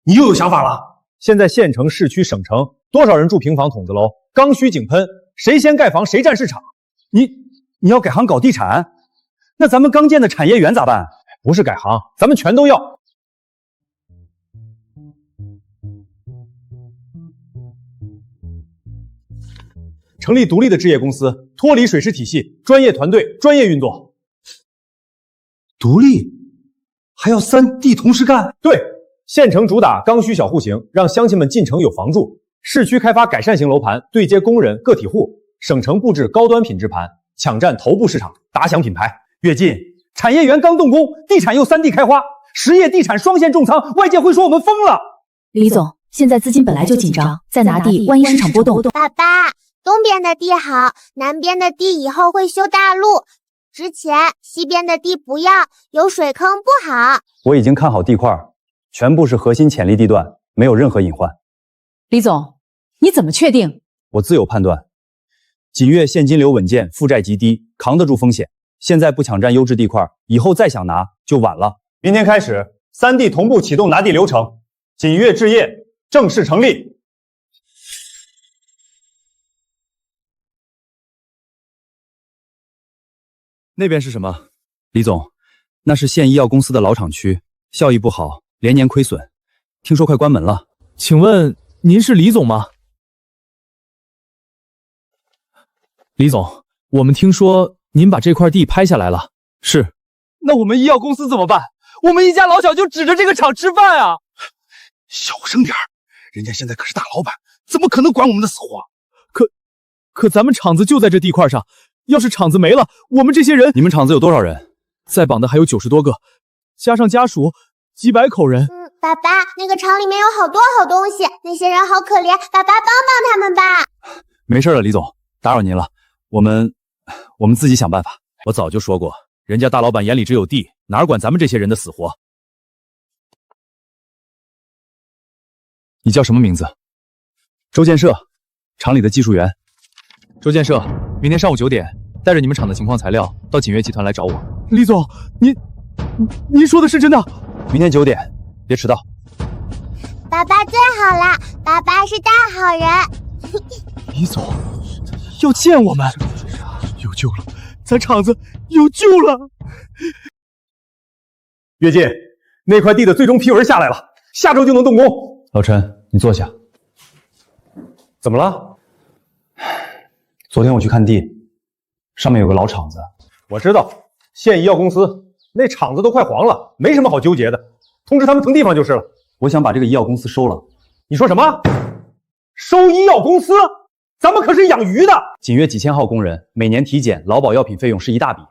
Speaker 11: 你又有想法了？现在县城、市区、省城多少人住平房、筒子楼？刚需井喷，谁先盖房谁占市场。
Speaker 4: 你要改行搞地产？那咱们刚建的产业园咋办？
Speaker 11: 不是改行，咱们全都要。成立独立的置业公司，脱离水师体系，专业团队，专业运作。
Speaker 4: 独立，还要3地同时干？
Speaker 11: 对，县城主打刚需小户型，让乡亲们进城有房住；市区开发改善型楼盘，对接工人、个体户；省城布置高端品质盘，抢占头部市场，打响品牌。
Speaker 4: 跃进，产业园刚动工，地产又3地开花，实业地产双线重仓，外界会说我们疯了。
Speaker 3: 李总，现在资金本来就紧张，再拿地，万一市场波动。
Speaker 1: 爸爸，东边的地好，南边的地以后会修大路。之前西边的地不要，有水坑不好。
Speaker 2: 我已经看好地块，全部是核心潜力地段，没有任何隐患。
Speaker 5: 李总，你怎么确定？
Speaker 2: 我自有判断。锦悦现金流稳健，负债极低，扛得住风险。现在不抢占优质地块，以后再想拿就晚了。
Speaker 11: 明天开始，3地同步启动拿地流程，锦悦置业正式成立。
Speaker 2: 那边是什么？李总，那是县医药公司的老厂区，效益不好，连年亏损，听说快关门了。
Speaker 6: 请问您是李总吗？李总，我们听说您把这块地拍下来了。是。
Speaker 4: 那我们医药公司怎么办？我们一家老小就指着这个厂吃饭啊！
Speaker 7: 小声点儿，人家现在可是大老板，怎么可能管我们的死活？
Speaker 6: 可咱们厂子就在这地块上，要是厂子没了，我们这些人……
Speaker 2: 你们厂子有多少人？
Speaker 6: 在绑的还有90多个，加上家属，几百口人。
Speaker 1: 爸爸，那个厂里面有好多好东西，那些人好可怜，爸爸帮帮他们吧。
Speaker 2: 没事了，李总，打扰您了，我们自己想办法。
Speaker 6: 我早就说过，人家大老板眼里只有地，哪管咱们这些人的死活。
Speaker 2: 你叫什么名字？周建设，厂里的技术员。
Speaker 8: 周建设，明天上午9点，带着你们厂的情况材料到锦悦集团来找我。
Speaker 6: 李总，您说的是真的？
Speaker 2: 明天9点，别迟到。
Speaker 1: 爸爸最好了，爸爸是大好人。
Speaker 6: 李总要见我们，有救了，咱厂子有救了。
Speaker 11: 跃进，那块地的最终批文下来了，下周就能动工。
Speaker 2: 老陈，你坐下。
Speaker 11: 怎么了？
Speaker 2: 昨天我去看地，上面有个老厂子。
Speaker 11: 我知道，县医药公司那厂子都快黄了，没什么好纠结的，通知他们腾地方就是了。
Speaker 2: 我想把这个医药公司收了。
Speaker 11: 你说什么？收医药公司？咱们可是养鱼的。
Speaker 2: 锦悦几千号工人，每年体检、劳保药品费用是一大笔。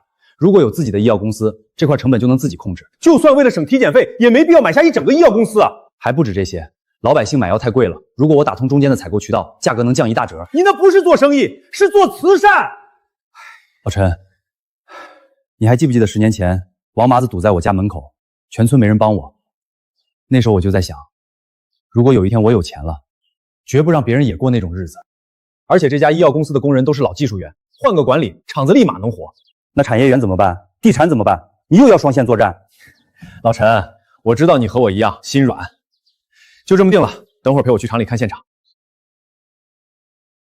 Speaker 8: 如果有自己的医药公司，这块成本就能自己控制。就算为了省体检费，也没必要买下一整个医药公司啊！还不止这些，老百姓买药太贵了，如果我打通中间的采购渠道，价格能降一大折。你那不是做生意，是做慈善。
Speaker 2: 老陈，你还记不记得10年前王麻子堵在我家门口，全村没人帮我？那时候我就在想，如果有一天我有钱了，绝不让别人也过那种日子。
Speaker 8: 而且这家医药公司的工人都是老技术员，换个管理，厂子立马能活。
Speaker 2: 那产业园怎么办？地产怎么办？你又要双线作战。
Speaker 8: 老陈，我知道你和我一样心软，就这么定了。等会儿陪我去厂里看现场。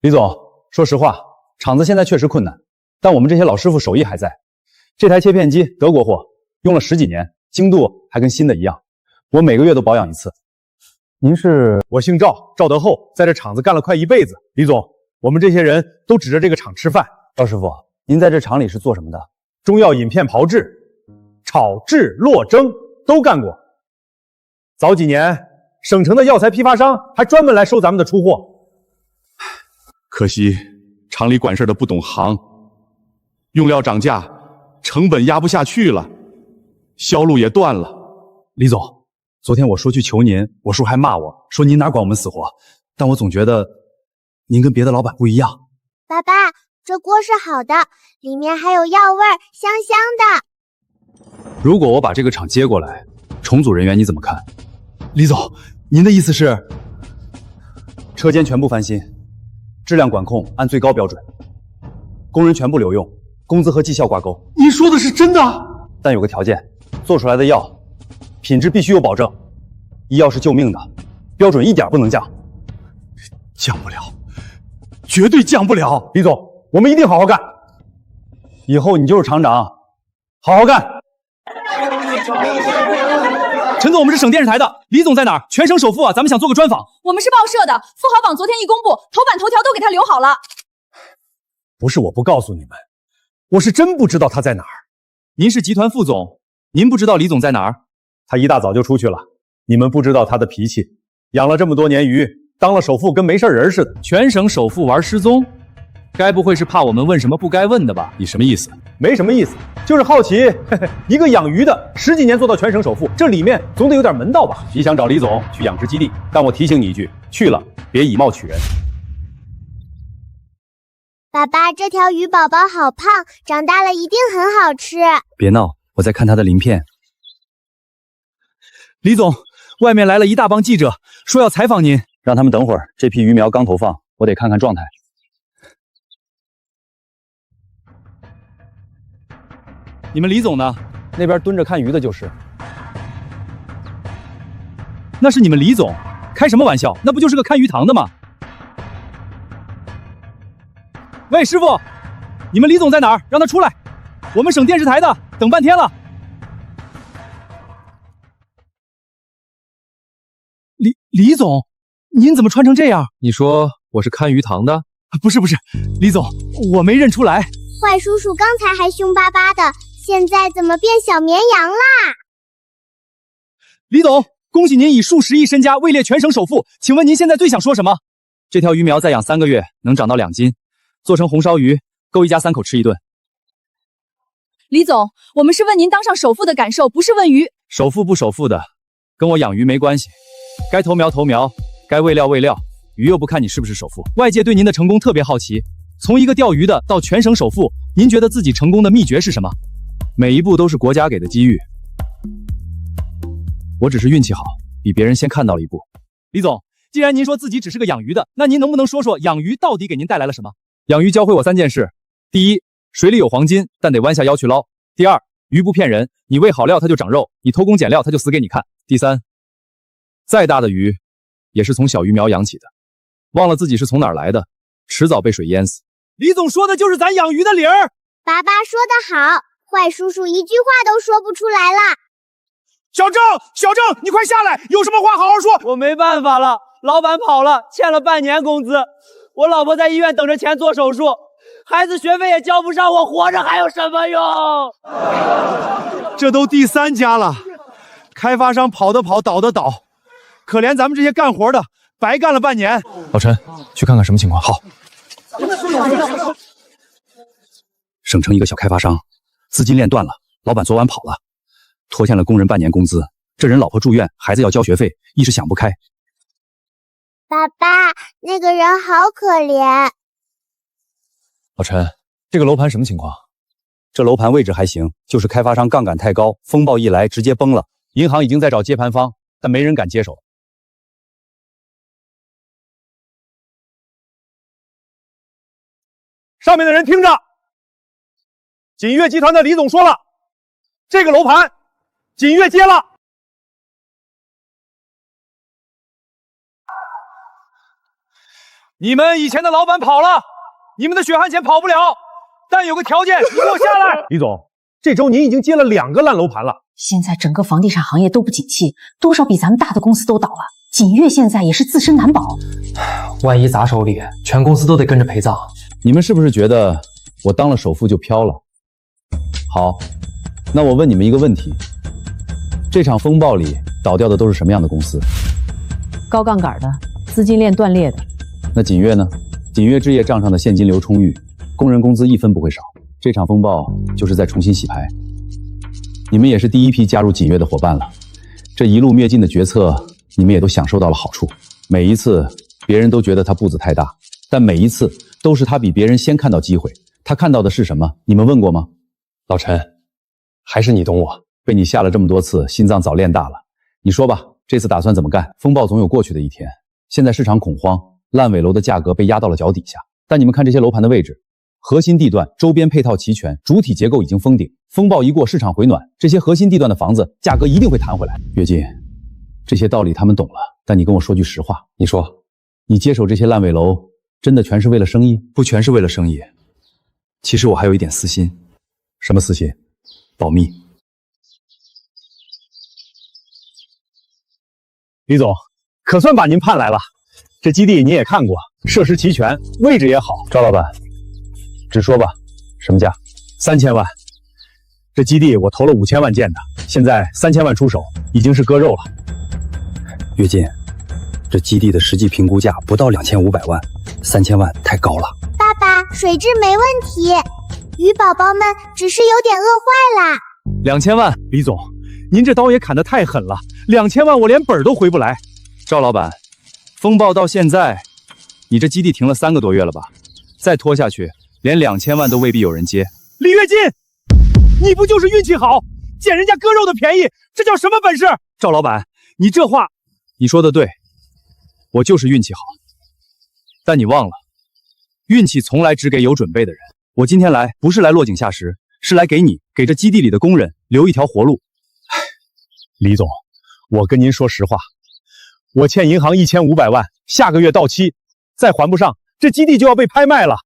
Speaker 8: 李总，说实话，厂子现在确实困难，但我们这些老师傅手艺还在。这台切片机德国货，用了10几年，精度还跟新的一样。我每个月都保养一次。您是？我姓赵，赵德厚，在这厂子干了快1辈子。李总，我们这些人都指着这个厂吃饭。
Speaker 2: 赵师傅，您在这厂里是做什么的？
Speaker 8: 中药饮片炮制、炒制、落蒸都干过。早几年，省城的药材批发商还专门来收咱们的出货。
Speaker 15: 可惜厂里管事的不懂行，用料涨价，成本压不下去了，销路也断了。
Speaker 2: 李总，昨天我说去求您，我叔还骂我说您哪管我们死活，但我总觉得您跟别的老板不一样。
Speaker 1: 爸爸，这锅是好的，里面还有药味儿，香香的。
Speaker 2: 如果我把这个厂接过来，重组人员你怎么看？李总，您的意思是？车间全部翻新，质量管控按最高标准，工人全部留用，工资和绩效挂钩。
Speaker 15: 你说的是真的？
Speaker 2: 但有个条件，做出来的药品质必须有保证，医药是救命的，标准一点不能降。
Speaker 15: 降不了，绝对降不了。
Speaker 8: 李总，我们一定好好干。
Speaker 2: 以后你就是厂长，好好干。
Speaker 6: 陈总，我们是省电视台的，李总在哪儿？全省首富啊，咱们想做个专访。
Speaker 3: 我们是报社的，富豪榜昨天一公布，头版头条都给他留好了。
Speaker 8: 不是我不告诉你们，我是真不知道他在哪儿。
Speaker 6: 您是集团副总，您不知道李总在哪儿？
Speaker 8: 他一大早就出去了，你们不知道他的脾气，养了这么多年鱼，当了首富跟没事人似的。
Speaker 6: 全省首富玩失踪，该不会是怕我们问什么不该问的吧？
Speaker 15: 你什么意思？
Speaker 8: 没什么意思，就是好奇，一个养鱼的10几年做到全省首富，这里面总得有点门道吧？你想找李总去养殖基地，但我提醒你一句，去了别以貌取人。
Speaker 1: 爸爸，这条鱼宝宝好胖，长大了一定很好吃。
Speaker 2: 别闹，我在看他的鳞片。
Speaker 6: 李总，外面来了一大帮记者，说要采访您。
Speaker 2: 让他们等会儿，这批鱼苗刚投放，我得看看状态。
Speaker 6: 你们李总呢？
Speaker 2: 那边蹲着看鱼的就是。
Speaker 6: 那是你们李总？开什么玩笑？那不就是个看鱼塘的吗？喂，师傅，你们李总在哪儿？让他出来！我们省电视台的，等半天了。李总，您怎么穿成这样？
Speaker 9: 你说我是看鱼塘的？
Speaker 6: 不是，李总，我没认出来。
Speaker 1: 坏叔叔刚才还凶巴巴的，现在怎么变小绵羊啦？
Speaker 6: 李总，恭喜您以数10亿身家位列全省首富，请问您现在最想说什么？这条鱼苗再养3个月能长到2斤，做成红烧鱼，够一家3口吃一顿。
Speaker 3: 李总，我们是问您当上首富的感受，不是问鱼。
Speaker 6: 首富不首富的，跟我养鱼没关系。该投苗投苗，该喂料喂料，鱼又不看你是不是首富。外界对您的成功特别好奇，从一个钓鱼的到全省首富，您觉得自己成功的秘诀是什么？每一步都是国家给的机遇，我只是运气好，比别人先看到了一步。李总，既然您说自己只是个养鱼的，那您能不能说说养鱼到底给您带来了什么？养鱼教会我3件事：第一，水里有黄金，但得弯下腰去捞；第二，鱼不骗人，你喂好料它就长肉，你偷工减料它就死给你看；第三，再大的鱼也是从小鱼苗养起的，忘了自己是从哪儿来的，迟早被水淹死。李总说的就是咱养鱼的理儿。
Speaker 1: 爸爸说得好，坏叔叔一句话都说不出来了。
Speaker 10: 小郑，你快下来，有什么话好好说。
Speaker 16: 我没办法了，老板跑了，欠了半年工资，我老婆在医院等着钱做手术，孩子学费也交不上，我活着还有什么用？
Speaker 4: 这都第3家了，开发商跑的跑，倒的倒，可怜咱们这些干活的白干了半年。
Speaker 8: 老陈，去看看什么情况。好。
Speaker 2: 省城一个小开发商资金链断了，老板昨晚跑了，拖欠了工人半年工资。这人老婆住院，孩子要交学费，一时想不开。
Speaker 1: 爸爸，那个人好可怜。
Speaker 8: 老陈，这个楼盘什么情况？
Speaker 2: 这楼盘位置还行，就是开发商杠杆太高，风暴一来直接崩了。
Speaker 8: 银行已经在找接盘方，但没人敢接手。
Speaker 11: 上面的人听着，锦悦集团的李总说了，这个楼盘锦悦接了。
Speaker 6: 你们以前的老板跑了，你们的血汗钱跑不了，但有个条件，你给我下来。
Speaker 11: 李总，这周您已经接了2个烂楼盘了。
Speaker 5: 现在整个房地产行业都不景气，多少比咱们大的公司都倒了，锦悦现在也是自身难保。
Speaker 17: 万一砸手里，全公司都得跟着陪葬。
Speaker 8: 你们是不是觉得我当了首富就飘了？好，那我问你们一个问题：这场风暴里倒掉的都是什么样的公司？
Speaker 5: 高杠杆的，资金链断裂的。
Speaker 8: 那锦悦呢？锦悦置业账上的现金流充裕，工人工资1分不会少。这场风暴就是在重新洗牌。你们也是第一批加入锦悦的伙伴了，这一路灭尽的决策，你们也都享受到了好处。每一次别人都觉得他步子太大，但每一次都是他比别人先看到机会。他看到的是什么？你们问过吗？
Speaker 17: 老陈，还是你懂我。
Speaker 8: 被你吓了这么多次，心脏早练大了。你说吧，这次打算怎么干？风暴总有过去的一天。现在市场恐慌，烂尾楼的价格被压到了脚底下。但你们看这些楼盘的位置，核心地段周边配套齐全，主体结构已经封顶。风暴一过，市场回暖，这些核心地段的房子价格一定会弹回来。跃进，这些道理他们懂了，但你跟我说句实话，
Speaker 17: 你说，
Speaker 8: 你接手这些烂尾楼，真的全是为了生意？
Speaker 2: 不全是为了生意，其实我还有一点私心。
Speaker 8: 什么私心？
Speaker 2: 保密。
Speaker 11: 李总，可算把您盼来了。这基地你也看过，设施齐全，位置也好。
Speaker 8: 赵老板，直说吧，什么价
Speaker 11: ？3000万。这基地我投了5000万建的，现在3000万出手，已经是割肉了。
Speaker 2: 跃进，这基地的实际评估价不到2500万，3000万太高了。
Speaker 1: 爸爸，水质没问题，鱼宝宝们只是有点饿坏啦。
Speaker 11: 2000万，李总，您这刀也砍得太狠了，2000万我连本都回不来。
Speaker 2: 赵老板，风暴到现在，你这基地停了3个多月了吧？再拖下去，连2000万都未必有人接。
Speaker 11: 李跃进，你不就是运气好，捡人家割肉的便宜，这叫什么本事？
Speaker 2: 赵老板，你这话，你说的对，我就是运气好。但你忘了，运气从来只给有准备的人。我今天来不是来落井下石，是来给你，给这基地里的工人留一条活路。
Speaker 11: 李总，我跟您说实话，我欠银行1500万，下个月到期，再还不上，这基地就要被拍卖了。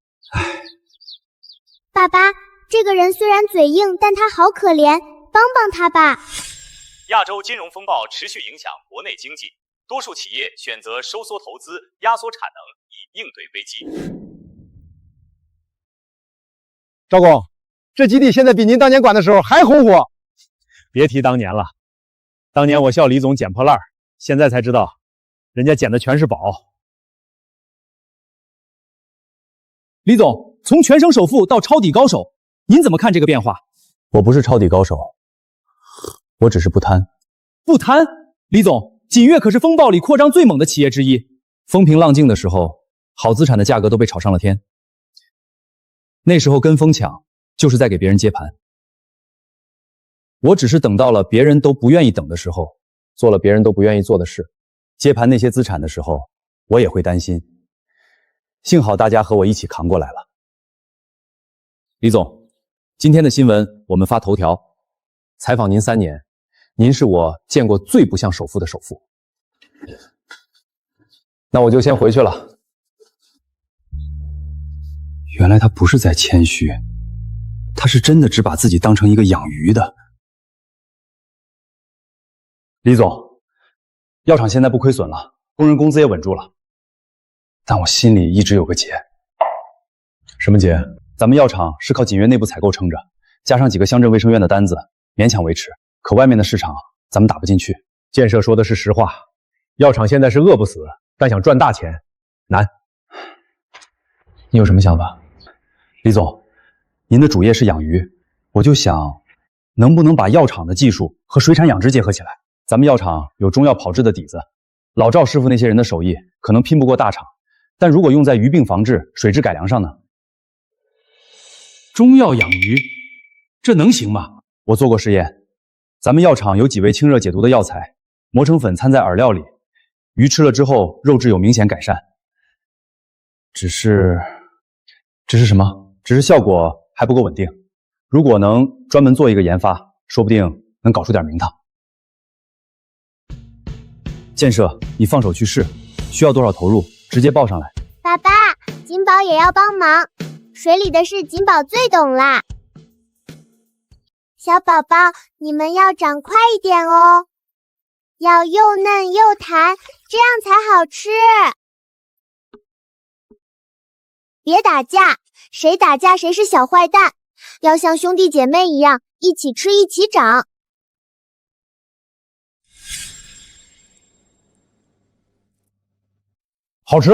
Speaker 1: 爸爸，这个人虽然嘴硬，但他好可怜，帮帮他吧。
Speaker 18: 亚洲金融风暴持续影响国内经济，多数企业选择收缩投资、压缩产能，以应对危机。
Speaker 11: 赵工，这基地现在比您当年管的时候还红火。别提当年了，当年我笑李总捡破烂，现在才知道，人家捡的全是宝。
Speaker 2: 李总，从全省首富到抄底高手，您怎么看这个变化？
Speaker 8: 我不是抄底高手，我只是不贪。
Speaker 2: 不贪？李总，锦悦可是风暴里扩张最猛的企业之一。风平浪静的时候，好资产的价格都被炒上了天。那时候跟风抢，就是在给别人接盘。我只是等到了别人都不愿意等的时候，做了别人都不愿意做的事。接盘那些资产的时候，我也会担心。幸好大家和我一起扛过来了。李总，今天的新闻我们发头条，采访您3年，您是我见过最不像首富的首富。
Speaker 8: 那我就先回去了。
Speaker 2: 原来他不是在谦虚，他是真的只把自己当成一个养鱼的。李总，药厂现在不亏损了，工人工资也稳住了，但我心里一直有个结。
Speaker 8: 什么结？
Speaker 2: 咱们药厂是靠锦悦内部采购撑着，加上几个乡镇卫生院的单子，勉强维持。可外面的市场咱们打不进去。
Speaker 11: 建设说的是实话，药厂现在是饿不死，但想赚大钱难。
Speaker 2: 你有什么想法？李总，您的主业是养鱼，
Speaker 8: 我就想，能不能把药厂的技术和水产养殖结合起来？咱们药厂有中药炮制的底子，老赵师傅那些人的手艺可能拼不过大厂，但如果用在鱼病防治、水质改良上呢？
Speaker 6: 中药养鱼，这能行吗？
Speaker 8: 我做过实验，咱们药厂有几味清热解毒的药材，磨成粉掺在饵料里，鱼吃了之后肉质有明显改善。只是什么？只是效果还不够稳定。如果能专门做一个研发，说不定能搞出点名堂。建设，你放手去试，需要多少投入，直接报上来。
Speaker 1: 爸爸，锦宝也要帮忙，水里的事锦宝最懂啦。小宝宝，你们要长快一点哦，要又嫩又弹，这样才好吃。别打架，谁打架谁是小坏蛋，要像兄弟姐妹一样，一起吃一起长。
Speaker 11: 好吃，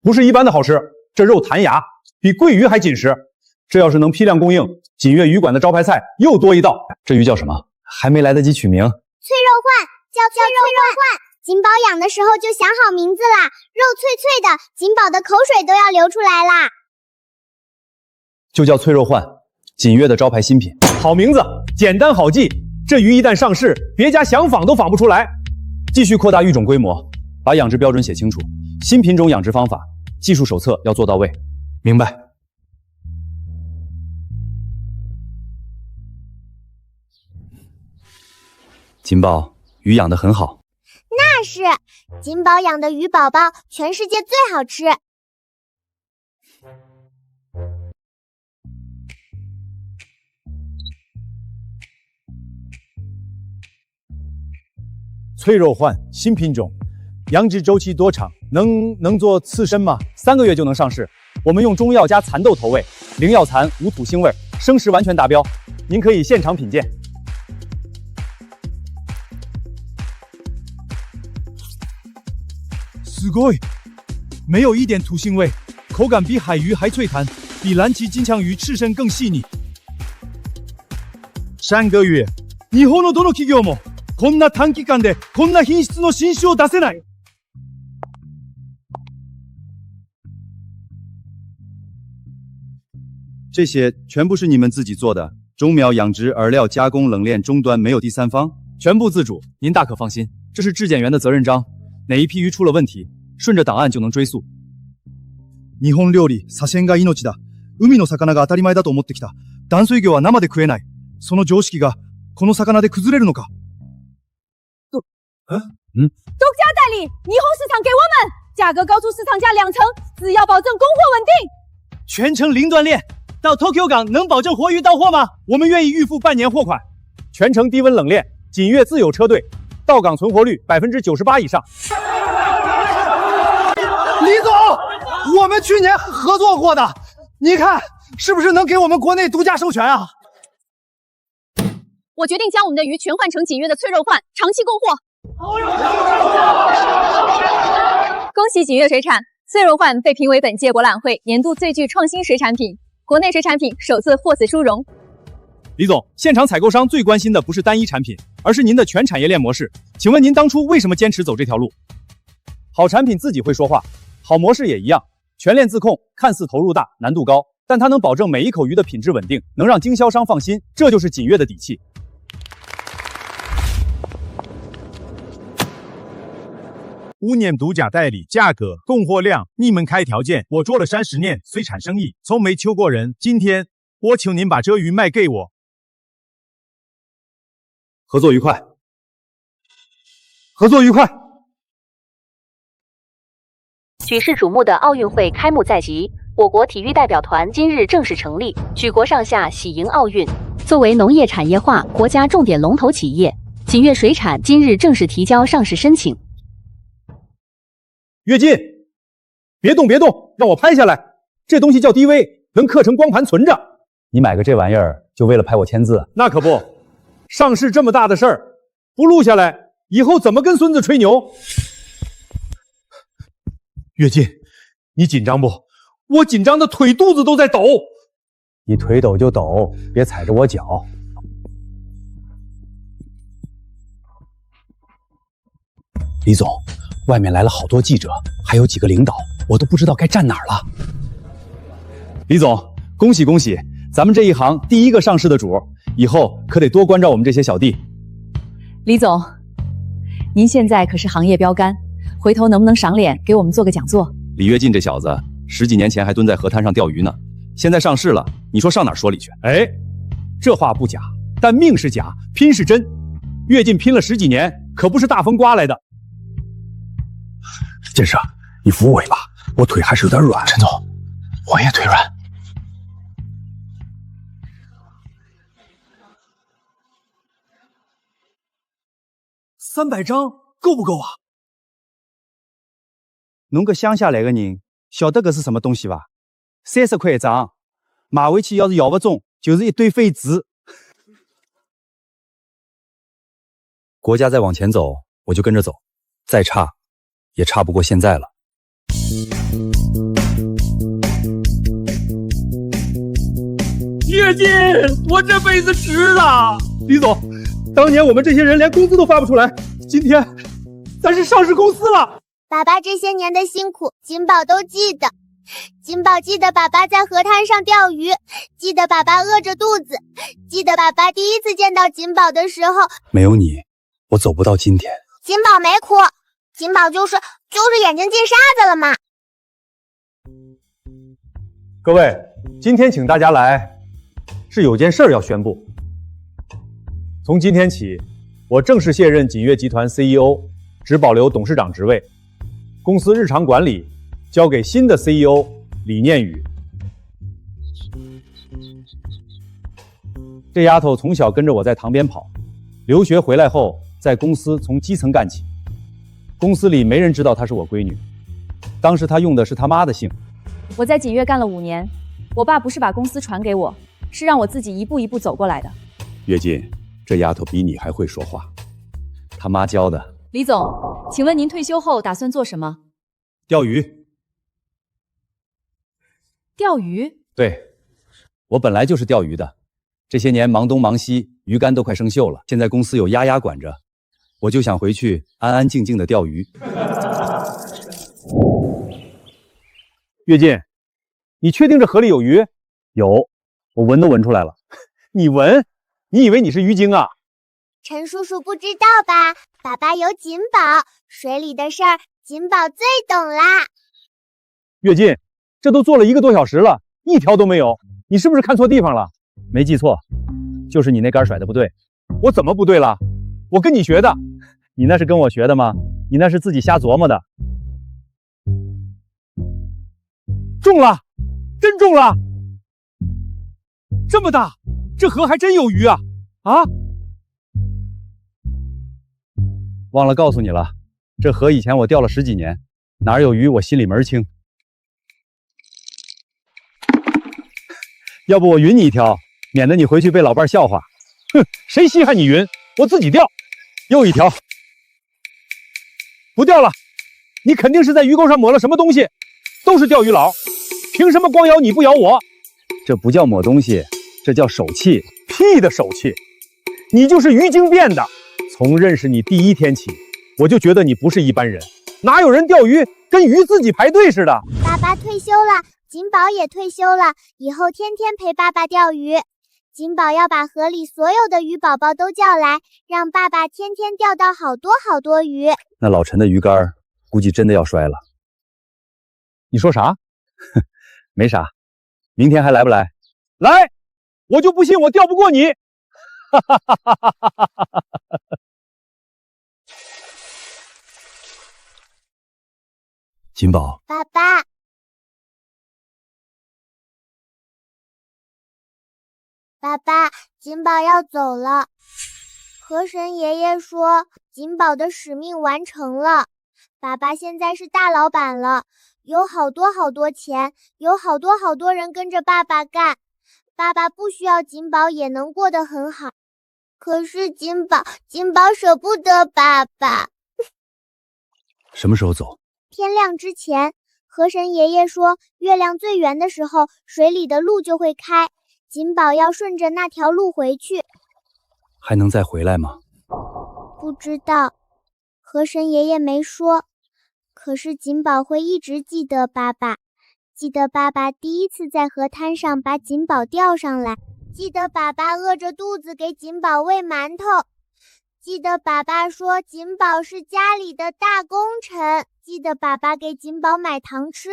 Speaker 11: 不是一般的好吃，这肉弹牙，比桂鱼还紧实。这要是能批量供应，锦悦鱼馆的招牌菜又多一道。
Speaker 8: 这鱼叫什么？还没来得及取名。
Speaker 1: 脆肉鲩，叫脆肉鲩。锦宝养的时候就想好名字啦，肉脆脆的，锦宝的口水都要流出来啦。
Speaker 8: 就叫脆肉鲩，锦悦的招牌新品。
Speaker 11: 好名字，简单好记。这鱼一旦上市，别家想仿都仿不出来。
Speaker 8: 继续扩大育种规模，把养殖标准写清楚，新品种养殖方法、技术手册要做到位。
Speaker 11: 明白。
Speaker 2: 锦宝，鱼养得很好。
Speaker 1: 那是，锦宝养的鱼宝宝全世界最好吃。
Speaker 11: 脆肉鲩新品种，养殖周期多长？能做刺身吗
Speaker 8: ？3个月就能上市。我们用中药加蚕豆投喂，零药残，无土腥味，生食完全达标。您可以现场品鉴。
Speaker 11: すごい，没有一点土腥味，口感比海鱼还脆弹，比蓝鳍金枪鱼刺身更细腻。3个月，日本のどの企業もこんな短期間でこんな品質の新種を出せない。
Speaker 2: 这些全部是你们自己做的，种苗、养殖、饵料、加工、冷链终端没有第三方，
Speaker 8: 全部自主，您大可放心。这是质检员的责任章，哪一批鱼出了问题，顺着档案就能追溯。
Speaker 11: 日本料理、左遷が命だ。海の魚が当たり前だと思ってきた。淡水魚は生で食えない。その常識がこの魚で崩れるのか？
Speaker 3: 独家代理，霓虹市场给我们，价格高出市场价2成，只要保证供货稳定。
Speaker 11: 全程零断链，到 Tokyo 港能保证活鱼到货吗？我们愿意预付半年货款，全程低温冷链，锦悦自有车队，到港存活率98%以上。李总，我们去年合作过的，你看是不是能给我们国内独家授权啊？
Speaker 3: 我决定将我们的鱼全换成锦悦的脆肉鲩，长期供货。恭喜锦悦水产，脆肉鲩被评为本届博览会年度最具创新水产品，国内水产品首次获此殊荣。
Speaker 11: 李总，现场采购商最关心的不是单一产品，而是您的全产业链模式。请问您当初为什么坚持走这条路？好产品自己会说话，好模式也一样。全链自控看似投入大、难度高，但它能保证每一口鱼的品质稳定，能让经销商放心，这就是锦悦的底气。
Speaker 19: 5年独家代理，价格、供货量，你们开条件。我做了30年水产生意，从没求过人。今天我求您把这鱼卖给我。
Speaker 11: 合作愉快，合作愉快。
Speaker 20: 举世瞩目的奥运会开幕在即，我国体育代表团今日正式成立，举国上下喜迎奥运。作为农业产业化国家重点龙头企业，锦悦水产今日正式提交上市申请。
Speaker 11: 跃进，别动别动，让我拍下来。这东西叫 DV， 能刻成光盘存着。
Speaker 8: 你买个这玩意儿就为了拍我签字？
Speaker 11: 那可不，上市这么大的事儿，不录下来，以后怎么跟孙子吹牛？跃进，你紧张不？我紧张的腿肚子都在抖。你腿抖就抖，别踩着我脚。
Speaker 7: 李总，外面来了好多记者，还有几个领导，我都不知道该站哪儿了。
Speaker 8: 李总，恭喜恭喜，咱们这一行第一个上市的主，以后可得多关照我们这些小弟。
Speaker 3: 李总，您现在可是行业标杆，回头能不能赏脸给我们做个讲座？
Speaker 8: 李跃进这小子10几年前还蹲在河滩上钓鱼呢，现在上市了，你说上哪儿说理去？
Speaker 11: 哎，这话不假，但命是假，拼是真。跃进拼了10几年，可不是大风刮来的。
Speaker 7: 建设，你扶我一把，我腿还是有点软。陈总，我也腿软。
Speaker 4: 300张够不够啊？
Speaker 2: 侬个乡下来的人，晓得搿是什么东西伐？30块一张，买回去要是摇不中，就是一堆废纸。国家再往前走，我就跟着走，再差也差不过现在了。
Speaker 6: 跃进，我这辈子值了！
Speaker 11: 李总，当年我们这些人连工资都发不出来，今天咱是上市公司了。
Speaker 1: 爸爸这些年的辛苦，金宝都记得。金宝记得爸爸在河滩上钓鱼，记得爸爸饿着肚子，记得爸爸第一次见到金宝的时候，
Speaker 2: 没有你，我走不到今天。
Speaker 1: 金宝没哭，金宝就是眼睛进沙子了嘛。
Speaker 11: 各位，今天请大家来，是有件事儿要宣布。从今天起，我正式卸任锦悦集团 CEO， 只保留董事长职位，公司日常管理交给新的 CEO 李念宇。这丫头从小跟着我在塘边跑，留学回来后在公司从基层干起，公司里没人知道她是我闺女。当时她用的是她妈的姓。
Speaker 3: 我在锦悦干了5年，我爸不是把公司传给我，是让我自己一步一步走过来的。
Speaker 8: 跃进，这丫头比你还会说话，他妈教的。
Speaker 3: 李总，请问您退休后打算做什么？
Speaker 8: 钓鱼。
Speaker 3: 钓鱼？
Speaker 8: 对，我本来就是钓鱼的，这些年忙东忙西，鱼竿都快生锈了。现在公司有丫管着，我就想回去安安静静的钓鱼。
Speaker 11: 跃进，你确定这河里有鱼？有，我闻都闻出来了。你闻？你以为你是鱼精啊？
Speaker 1: 陈叔叔不知道吧？爸爸有锦宝，水里的事儿锦宝最懂啦。
Speaker 11: 跃进，这都做了1个多小时了，一条都没有，你是不是看错地方了？没记错，就是你那杆甩的不对。我怎么不对了？我跟你学的。你那是跟我学的吗？你那是自己瞎琢磨的。中了，真中了！
Speaker 6: 这么大，这河还真有鱼啊！啊！
Speaker 8: 忘了告诉你了，这河以前我钓了10几年，哪儿有鱼我心里门清。要不我匀你一条，免得你回去被老伴笑话。
Speaker 11: 哼，谁稀罕你匀？我自己钓。又一条，不钓了。你肯定是在鱼钩上抹了什么东西，都是钓鱼佬，凭什么光咬你不咬我？
Speaker 8: 这不叫抹东西，这叫手气。
Speaker 11: 屁的手气！你就是鱼精变的。从认识你第1天起，我就觉得你不是一般人。哪有人钓鱼跟鱼自己排队似的？
Speaker 1: 爸爸退休了，锦宝也退休了，以后天天陪爸爸钓鱼。锦宝要把河里所有的鱼宝宝都叫来，让爸爸天天钓到好多好多鱼。
Speaker 8: 那老陈的鱼竿估计真的要摔了。
Speaker 11: 你说啥？
Speaker 8: 没啥。明天还来不来？
Speaker 11: 来，我就不信我钓不过你。
Speaker 2: 锦宝，
Speaker 1: 爸爸，爸爸，锦宝要走了。河神爷爷说，锦宝的使命完成了。爸爸现在是大老板了，有好多好多钱，有好多好多人跟着爸爸干。爸爸不需要锦宝也能过得很好。可是锦宝舍不得爸爸。
Speaker 2: 什么时候走？
Speaker 1: 天亮之前。河神爷爷说，月亮最圆的时候，水里的路就会开。锦宝要顺着那条路回去。
Speaker 2: 还能再回来吗？
Speaker 1: 不知道，河神爷爷没说。可是锦宝会一直记得爸爸，记得爸爸第一次在河滩上把锦宝钓上来，记得爸爸饿着肚子给锦宝喂馒头，记得爸爸说锦宝是家里的大功臣，记得爸爸给锦宝买糖吃，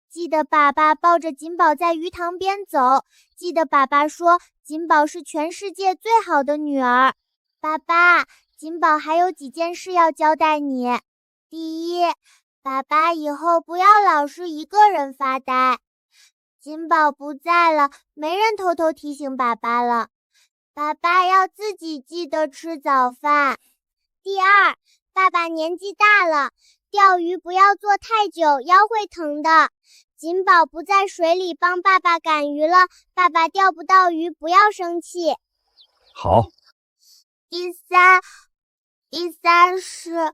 Speaker 1: 记得爸爸抱着锦宝在鱼塘边走，记得爸爸说锦宝是全世界最好的女儿。爸爸，锦宝还有几件事要交代你。第一，爸爸以后不要老是一个人发呆。锦宝不在了，没人偷偷提醒爸爸了。爸爸要自己记得吃早饭。第二，爸爸年纪大了，钓鱼不要做太久，腰会疼的。锦宝不在水里帮爸爸赶鱼了，爸爸钓不到鱼，不要生气。
Speaker 2: 好。
Speaker 1: 第三是，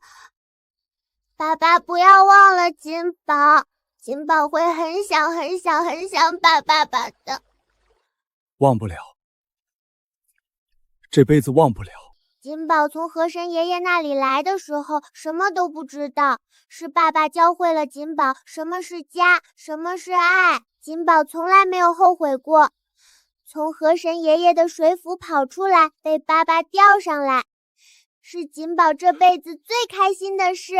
Speaker 1: 爸爸不要忘了锦宝，锦宝会很想爸爸的。
Speaker 2: 忘不了，这辈子忘不了。
Speaker 1: 锦宝从河神爷爷那里来的时候，什么都不知道，是爸爸教会了锦宝什么是家，什么是爱。锦宝从来没有后悔过。从河神爷爷的水府跑出来，被爸爸钓上来，是锦宝这辈子最开心的事。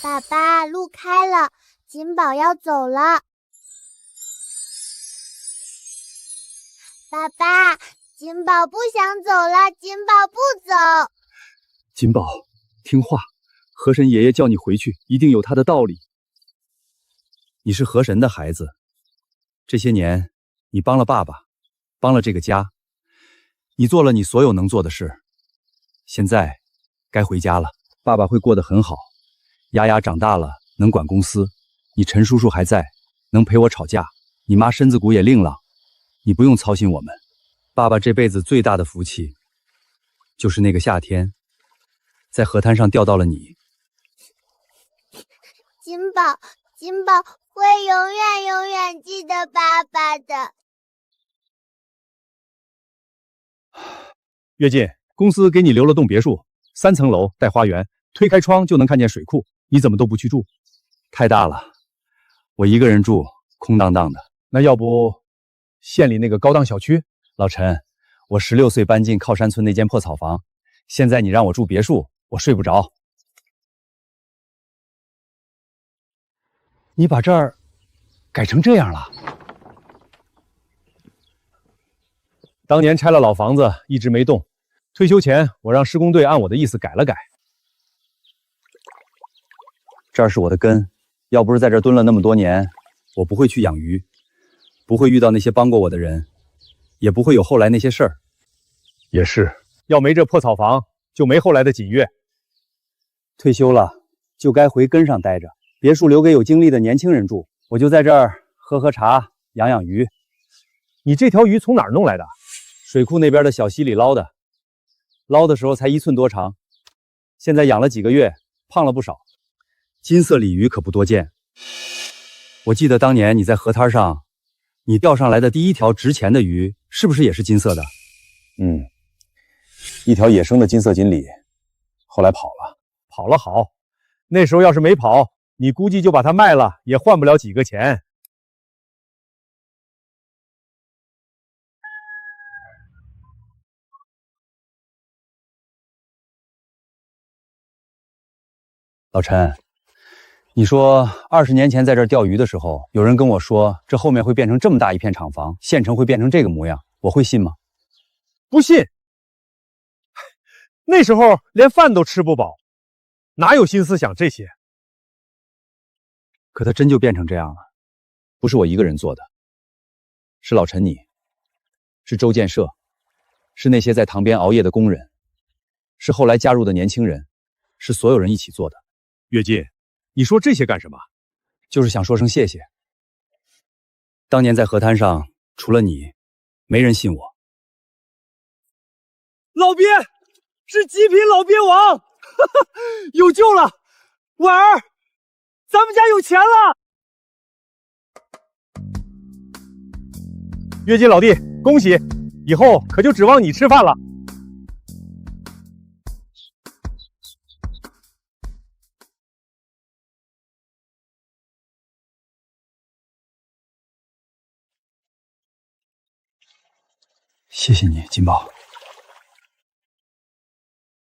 Speaker 1: 爸爸，路开了，锦宝要走了。爸爸，锦宝不想走了，锦宝不走。
Speaker 2: 锦宝，听话，河神爷爷叫你回去，一定有他的道理。你是河神的孩子，这些年你帮了爸爸，帮了这个家，你做了你所有能做的事，现在该回家了。爸爸会过得很好，丫丫长大了能管公司，你陈叔叔还在，能陪我吵架，你妈身子骨也硬朗，你不用操心我们。爸爸这辈子最大的福气，就是那个夏天，在河滩上钓到了你。
Speaker 1: 锦宝会永远记得爸爸的。
Speaker 11: 跃进，公司给你留了栋别墅，3层楼带花园，推开窗就能看见水库，你怎么都不去住？
Speaker 2: 太大了，我一个人住，空荡荡的。
Speaker 11: 那要不县里那个高档小区？
Speaker 2: 老陈，我16岁搬进靠山村那间破草房，现在你让我住别墅，我睡不着。
Speaker 7: 你把这儿改成这样了？
Speaker 11: 当年拆了老房子，一直没动。退休前，我让施工队按我的意思改了改。
Speaker 2: 这儿是我的根，要不是在这儿蹲了那么多年，我不会去养鱼，不会遇到那些帮过我的人，也不会有后来那些事儿。
Speaker 11: 也是，要没这破草房，就没后来的锦月。
Speaker 2: 退休了，就该回根上待着。别墅留给有精力的年轻人住，我就在这儿喝茶，养鱼。
Speaker 11: 你这条鱼从哪儿弄来的？
Speaker 2: 水库那边的小溪里捞的，捞的时候才1寸多长，现在养了几个月，胖了不少。金色鲤鱼可不多见。我记得当年你在河滩上，你钓上来的第一条值钱的鱼，是不是也是金色的？
Speaker 8: 一条野生的金色锦鲤，后来跑了。
Speaker 11: 跑了好，那时候要是没跑，你估计就把它卖了，也换不了几个钱。
Speaker 2: 老陈，你说20年前在这儿钓鱼的时候，有人跟我说这后面会变成这么大一片厂房，县城会变成这个模样，我会信吗？
Speaker 11: 不信。那时候连饭都吃不饱，哪有心思想这些？
Speaker 2: 可它真就变成这样了，不是我一个人做的，是老陈你，是周建设，是那些在塘边熬夜的工人，是后来加入的年轻人，是所有人一起做的。
Speaker 11: 跃进，你说这些干什么？
Speaker 2: 就是想说声谢谢。当年在河滩上，除了你，没人信我。
Speaker 16: 老鳖，是极品老鳖王，有救了！婉儿，咱们家有钱了！
Speaker 11: 跃进老弟，恭喜！以后可就指望你吃饭了。
Speaker 2: 谢谢你，金宝。